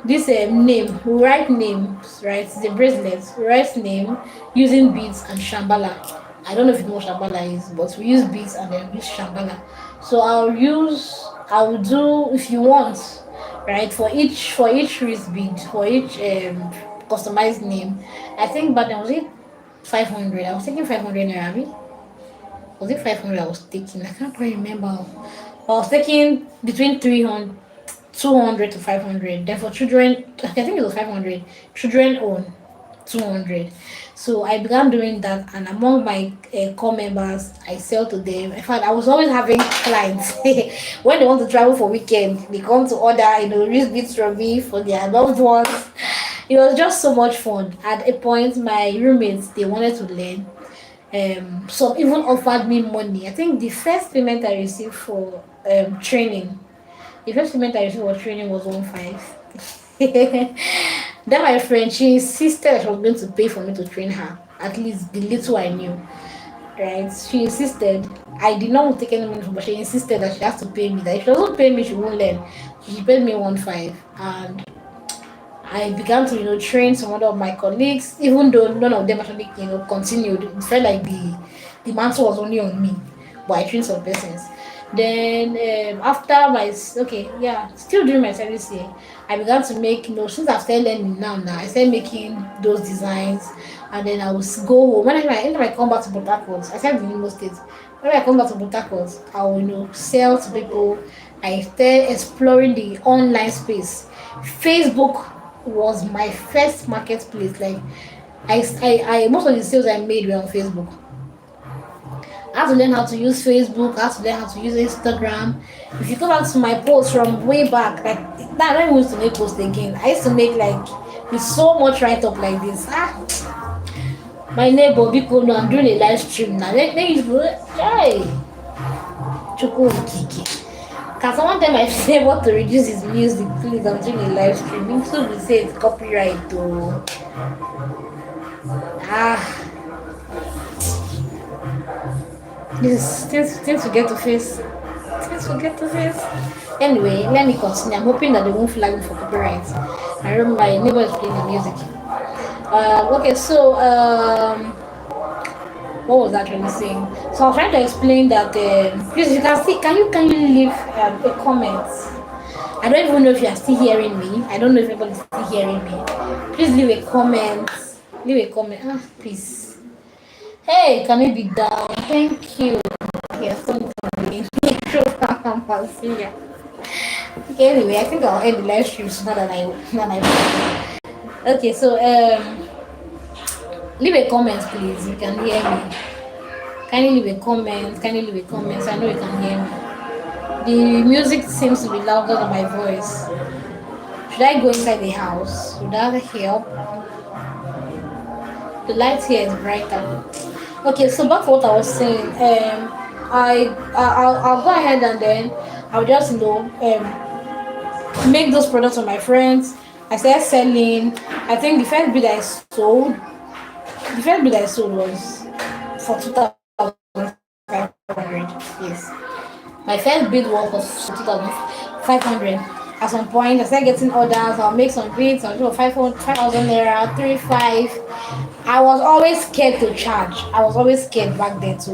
this name, we write names, right? The bracelets, we write name using beads and shambala. I don't know if you know what shambala is, but we use beads and then we use shambala. So I'll do, if you want, right, for each wrist bead, for each customized name. I think back then was it 500. I was taking 500 naira. Was it 500 I was taking? I can't quite remember. I was taking between 300, 200 to 500. Then for children, I think it was 500. Children own 200. So I began doing that, and among my core members, I sell to them. In fact, I was always having clients when they want to travel for weekend. They come to order, wrist beads from me for their loved ones. It was just so much fun. At a point, my roommates they wanted to learn. Some even offered me money. I think the first payment I received for training, the first payment I received for training was 1.5. Then my friend, she insisted she was going to pay for me to train her. At least the little I knew, right? She insisted. I did not want to take any money from her, but she insisted that she has to pay me. That if she doesn't pay me, she won't learn. So she paid me 1.5, and I began to, train some other of my colleagues, even though none of them actually, continued. It felt like the mantle was only on me, but I trained some persons. Then after okay, yeah, still during my service year, I began to make, since I've started learning now, I started making those designs, and then I would go home. When I come back to Port Harcourt, I started in Imo State. When I come back to Port Harcourt, I will, sell to people. I started exploring the online space. Facebook was my first marketplace. Like I most of the sales I made were on Facebook. I had to learn how to use Facebook, I had to learn how to use Instagram. If you go back to my posts from way back, like that, I don't used to make posts again. I used to make like with so much write up like this. My neighbor, because no, I'm doing a live stream now. Then you go, hey, Choko Kiki. Can someone tell my neighbor to reduce his music, please? I'm doing a live stream. YouTube will say it's copyright though. Ah, this things we get to face. Things we get to face. Anyway, let me continue. I'm hoping that they won't flag me for copyright. I remember my neighbor is playing the music. Okay, so what was that really saying? So I was trying to explain that. Please, you can see. Can you leave a comment? I don't even know if you are still hearing me. I don't know if everybody's still hearing me. Please leave a comment. Leave a comment. Please. Hey, can you be down? Thank you. Yes, something. Okay, anyway, I think I'll end the live stream sooner than I. Okay, so leave a comment, please. You can hear me. Can you leave a comment? Can you leave a comment? So I know you can hear me. The music seems to be louder than my voice. Should I go inside the house? Would that help? The light here is brighter. Okay, so back to what I was saying. I'll go ahead and then I'll just make those products for my friends. I started selling. I think the first bid I sold, was for 2,500. Yes, my first bid was for 2,500. At some point, I started getting orders. I'll make some bids. I'll do 5,000 naira, 3,500. I was always scared to charge. I was always scared back then to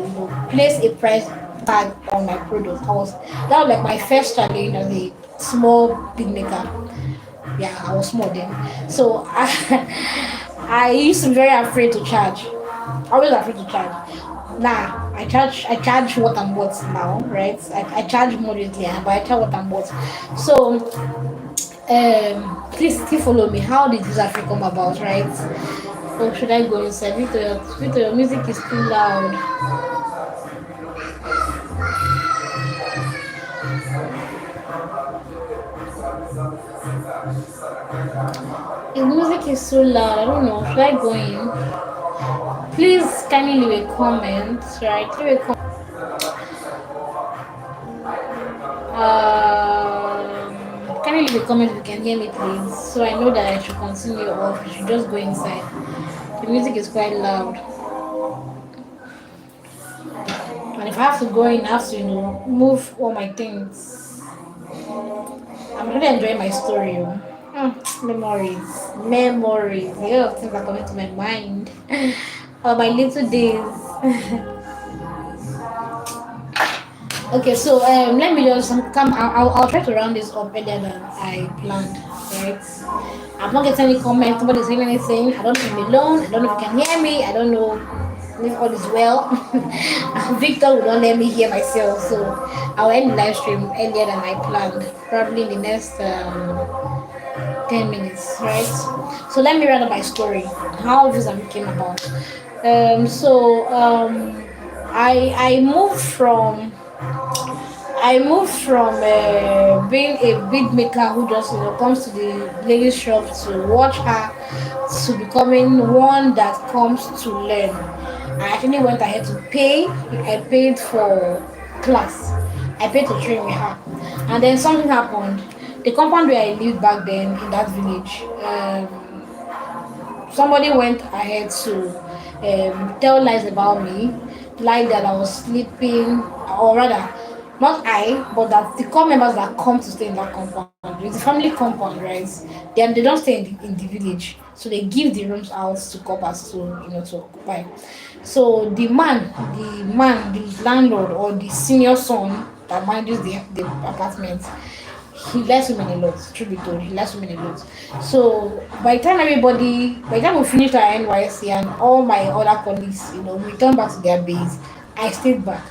place a price tag on my product. That was like my first challenge as a small big maker. Yeah, I was small then. So I used to be very afraid to charge. Always afraid to charge. Nah, I charge what I'm worth now, right? I charge moderately, but I charge what I'm worth. So please still follow me. How did this actually come about, right? Or should I go inside? Victor, your music is too loud. His music is so loud. I don't know. Should I go in? Please, can you leave a comment? Right? Leave a comment. Can you leave a comment if you can hear me, please? So I know that I should continue or I should just go inside. The music is quite loud. And if I have to go in, I have to, move all my things. I'm really enjoying my story. Memories, memories. A lot of things are coming to my mind. My little days. Okay, so let me just come. I'll try to round this up earlier than I planned. Right? I'm not getting any comments. Nobody's saying anything. I don't know if I'm alone. I don't know if you can hear me. I don't know if all is well. Victor will not let me hear myself, so I'll end the live stream earlier than I planned. Probably in the next 10 minutes, right? So let me read up my story. How this came about. I moved from being a bead maker who just comes to the lady shop to watch her to becoming one that comes to learn. I actually went ahead to pay. I paid for class. I paid to train with her, and then something happened. The compound where I lived back then in that village. Somebody went ahead to tell lies about me, lied that I was sleeping, or rather, not I, but that the core members that come to stay in that compound, it's a family compound, right? Then they don't stay in the village, so they give the rooms out to couples to to occupy. So the landlord or the senior son that manages the apartment, he lets women a lot. Truth be told, he lets women a lot. So by the time we finished our NYC and all my other colleagues, returned back to their base, I stayed back.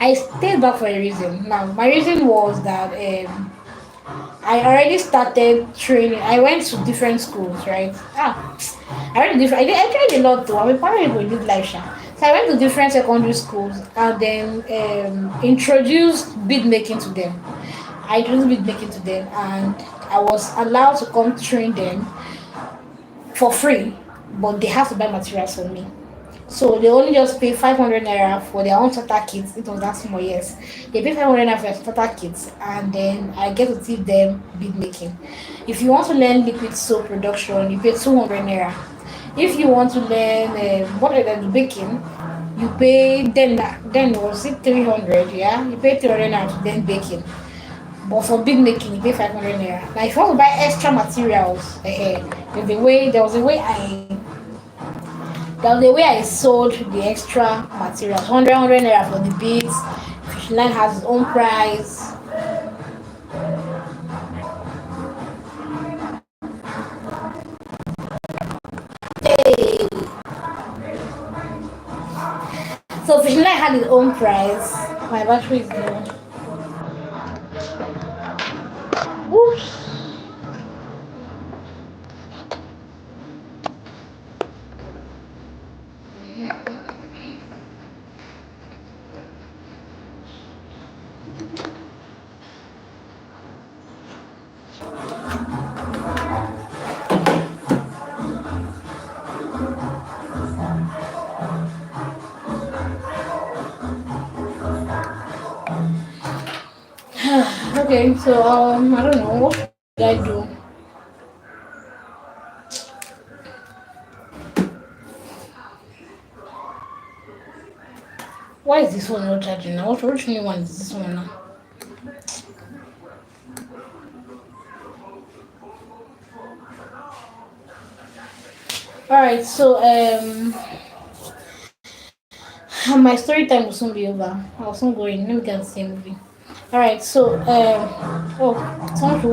I stayed back for a reason. Now, my reason was that I already started training. I went to different schools, right? I trained a lot though. I'm a parent with good life, sha. So I went to different secondary schools and then introduced bead making to them. I introduced bead making to them, and I was allowed to come train them for free, but they have to buy materials from me. So they only just pay 500 naira for their own starter kits. It was that small, yes. They pay 500 naira for their starter kits, and then I get to teach them bead making. If you want to learn liquid soap production, you pay 200 naira. If you want to learn what are the baking, you pay then was it 300, yeah? You pay 300 naira to learn baking. But for bead making, you pay 500 naira. Now, if you want to buy extra materials, there was a way I sold the extra materials. 100 naira for the beads. Fishline has its own price. Hey. So Fishline had its own price. My battery is low. Oops. Okay, so I don't know, what should I do? Why is this one not charging now? Which new one is this one now? Alright, so my story time will soon be over. I'll soon go in. Let me get the same movie. Alright, so someone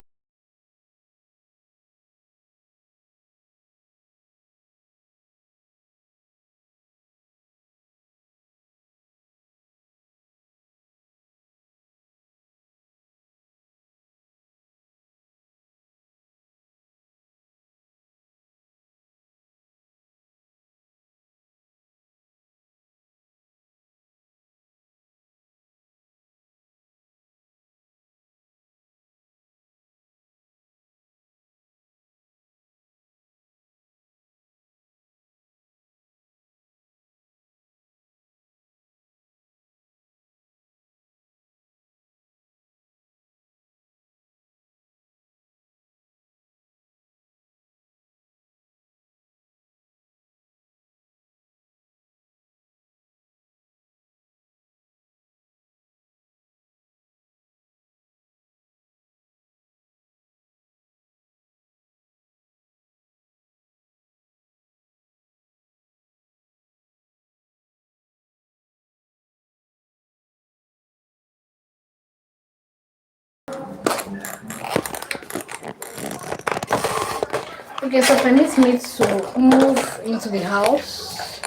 Okay, so permit me to move into the house.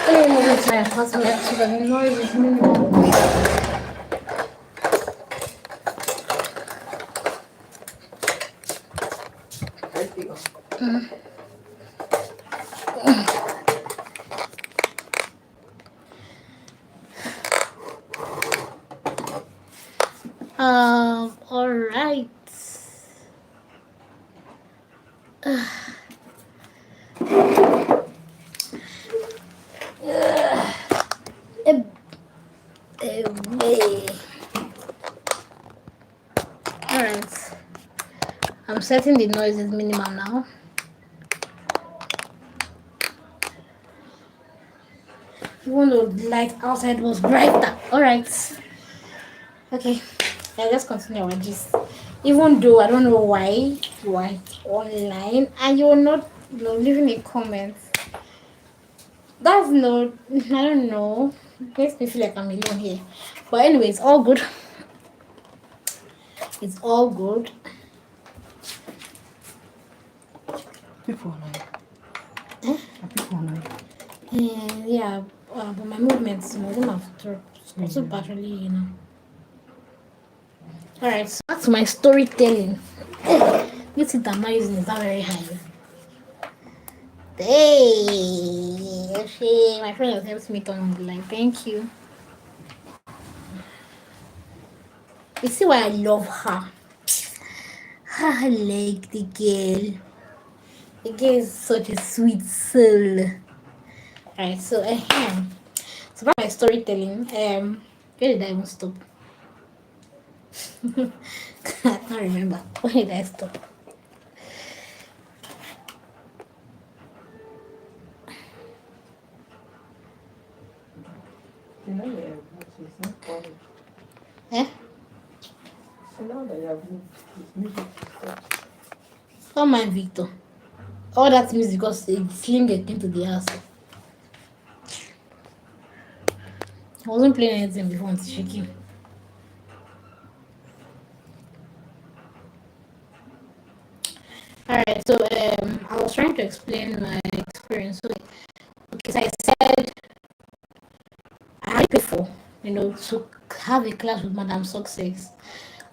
Let me move into my apartment so that the noise is minimal. All right. Eh, eh, all right. I'm setting the noise is minimal now. Even though the light outside was brighter. All right. Okay. Yeah, let's continue our gist. Even though I don't know why you are online and you're not, leaving a comment. That's no, I don't know. It makes me feel like I'm alone here. But anyway, it's all good. It's all good. People online. Eh? Are people online? Yeah, but my movements, some of them have dropped. Also, partially, Alright, so that's my storytelling. This it I'm not using is not very high. Hey, okay, my friend has helped me turn on the line. Thank you. You see why I love her? I like the girl. The girl is such a sweet soul. Alright, so about my storytelling, where did I even stop? I can't remember. Where did I stop? You know they have moved, it's not funny. Eh? So now that you have moved, it's music stuff. Oh my Victor. All that means because a slinger came to the house. I wasn't playing anything before until she came. Alright, so I was trying to explain my experience. So, okay, so I said I had before, to have a class with Madam Success,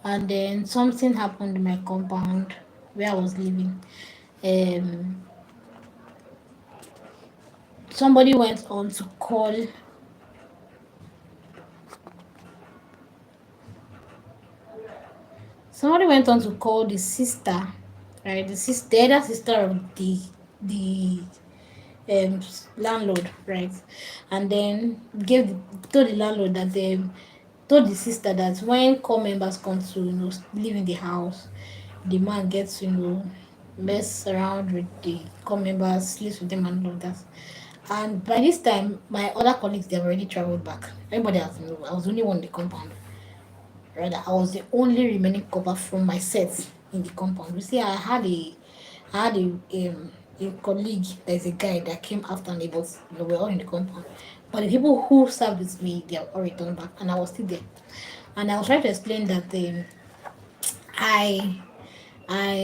and then something happened in my compound where I was living. Um, somebody went on to call. Somebody went on to call the sister, right? The other sister of the landlord, right? And then told the landlord that they told the sister that when core members come to live in the house, the man gets to mess around with the core members, sleeps with them and all that. And by this time, my other colleagues they have already traveled back. Everybody has moved. I was the only one in the compound. Rather, I was the only remaining couple from my set in the compound. You see, I had a colleague, there's a guy that came after me, but they were all in the compound. But the people who served with me, they are all returned back, and I was still there. And I was trying to explain that I,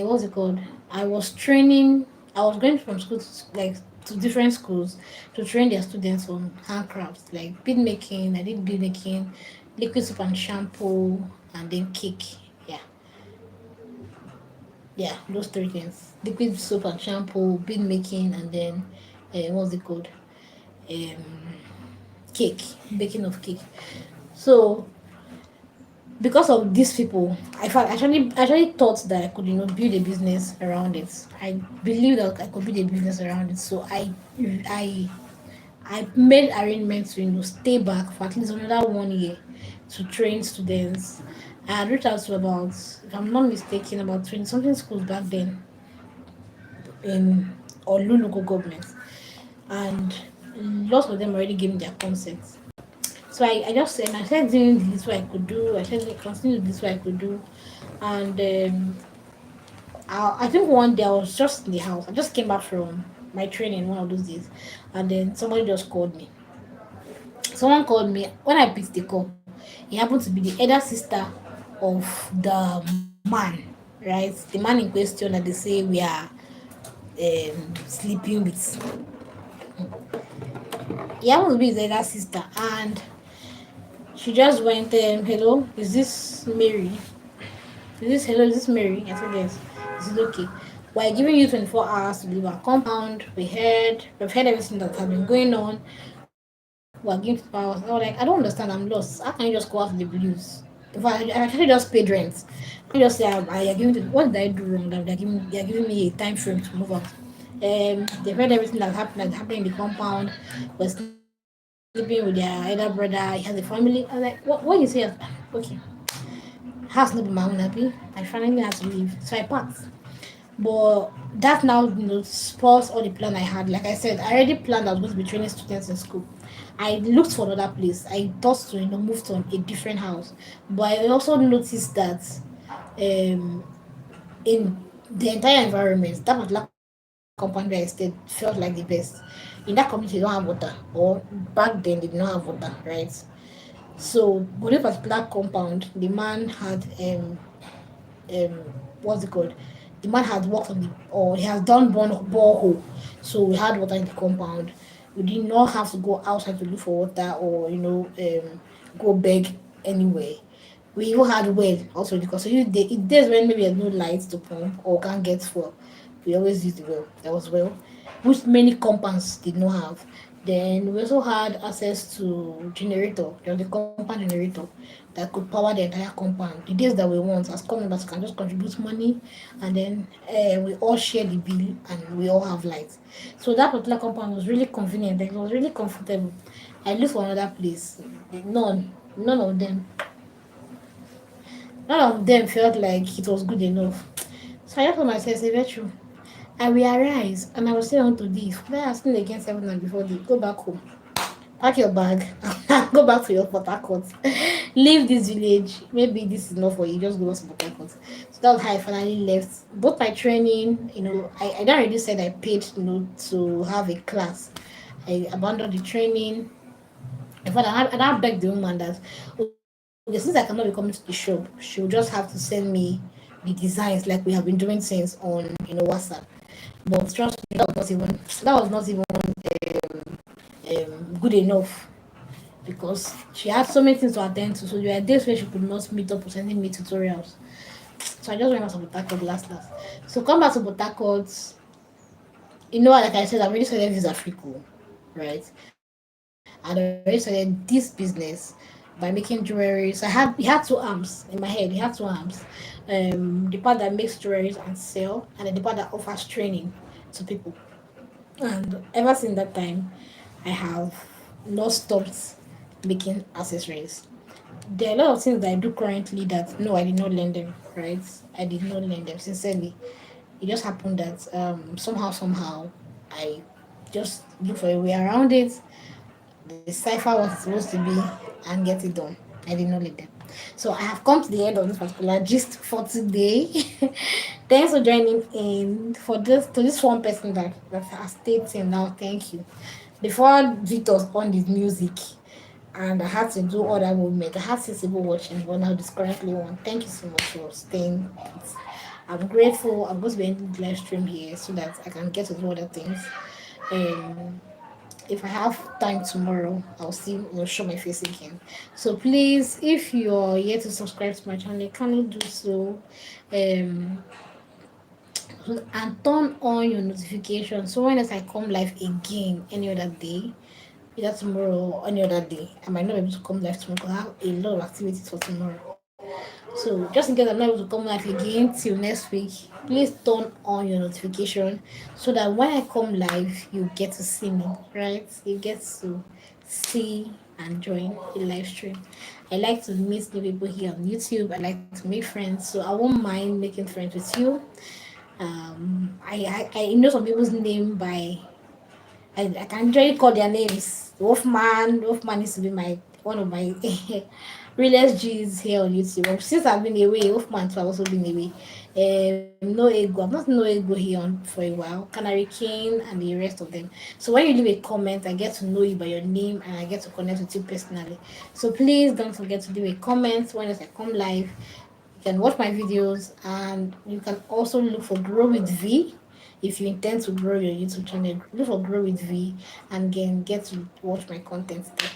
what's it called? I was training. I was going from school to different schools to train their students on handcrafts like bead making. I did bead making, liquid soap and shampoo, and then cake. Yeah, yeah, those three things: liquid soap and shampoo, bead making, and then what's it called? Um, cake, baking of cake. So because of these people, I actually thought that I could build a business around it. I believe that I could build a business around it. So I I made arrangements to stay back for at least another 1 year to train students. I had reached out to about, if I'm not mistaken, about 20 something schools back then in Olu local government, and lots of them already gave me their consent. So I just said, I started doing this what I could do. I said, continue this what I could do, and I think one day I was just in the house. I just came back from my training one of those days, and then somebody just called me. Someone called me when I picked the call. It happened to be the elder sister of the man, right? The man in question that they say we are sleeping with. He happens to be his elder sister, and she just went, hello, is this Mary? Hello, is this Mary? I said, yes. Is it okay? We're giving you 24 hours to leave our compound. We've heard everything that has been going on. We're giving 24 hours. I was like, I don't understand. I'm lost. How can you just go out of the blues? If I actually just paid rent, I just say, you're giving what did I do wrong? That they're giving me a time frame to move out. They've heard everything that's happening in the compound. We're sleeping with their elder brother. He has a family. I was like, what you say? Okay, has not been my own happy. I finally had to leave, so I packed. But that now, spoils all the plan I had. Like I said, I already planned I was going to be training students in school. I looked for another place. I thought to move to a different house, but I also noticed that um in the entire environment, that particular compound where I stayed felt like the best. In that community, they don't have water, or back then they did not have water, right? So, but this particular compound, the man had um what's it called? The man had worked on the or he has done borehole, so we had water in the compound. We did not have to go outside to look for water or go beg anywhere. We even had well also because so it days when maybe there's no lights to pump or can't get fuel. We always use the well. There was well, which many compounds did not have. Then we also had access to generator. There was a compound generator that could power the entire compound. The days that we want, as coming members can just contribute money, and then we all share the bill and we all have lights. So that particular compound was really convenient. Like, it was really comfortable. I looked for another place. None of them felt like it was good enough. So I just told myself, say, virtue. I will arise and I will say unto thee, for I have sinned against heaven and before thee. Go back home. Pack your bag and go back to your Port Harcourt. Leave this village. Maybe this is not for you. Just go back to Port Harcourt. So that was how I finally left. Both my training, I don't already said I paid, to have a class. I abandoned the training. In fact, I had begged the woman that, okay, since I cannot be coming to the shop, she'll just have to send me the designs like we have been doing since on, WhatsApp. But trust me, that was not even good enough because she had so many things to attend to. So there were days where she could not meet up for sending me tutorials. So I just went back to Botakot last. So come back to Botakot, like I said, I've already started Visa Frico, right? And I already started this business by making jewelry. So he had two arms in my head. He had two arms. The part that makes jewelries and sell, and then the part that offers training to people. And ever since that time, I have not stopped making accessories. There are a lot of things that I do currently that no, I did not learn them, right? I did not learn them sincerely. It just happened that somehow, I just look for a way around it, decipher what it's supposed to be, and get it done. I did not learn them. So I have come to the end of this particular gist for today. Thanks for joining in for this one person that has stayed till now. Thank you. Before Victor's on his music, and I had to do other movement. I had six people watching, but now this currently one. Thank you so much for staying. I'm grateful. I'm going to be ending the live stream here so that I can get to do other things. Um, if I have time tomorrow, I'll see show my face again. So please, if you're yet to subscribe to my channel, kindly do so. Um, and turn on your notifications so when I come live again any other day, either tomorrow or any other day. I might not be able to come live tomorrow because I have a lot of activities for tomorrow. So just in case I'm not able to come live again till next week, please turn on your notification so that when I come live, you get to see me, right? You get to see and join the live stream. I like to meet new people here on YouTube. I like to make friends, so I won't mind making friends with you. I know some people's name by I can usually call their names. Wolfman used to be my one of my realest G's here on YouTube. Since I've been away, Wolfman too have also been away. No ego. I've not no ego here on for a while. Canary King and the rest of them. So when you leave a comment, I get to know you by your name and I get to connect with you personally. So please don't forget to leave a comment when I come live. You can watch my videos, and you can also look for Grow with V if you intend to grow your YouTube channel. Look for Grow with V and get to watch my content there.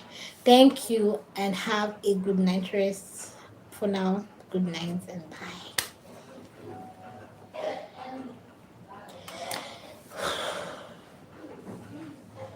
Thank you and have a good night rest. For now, good night and bye.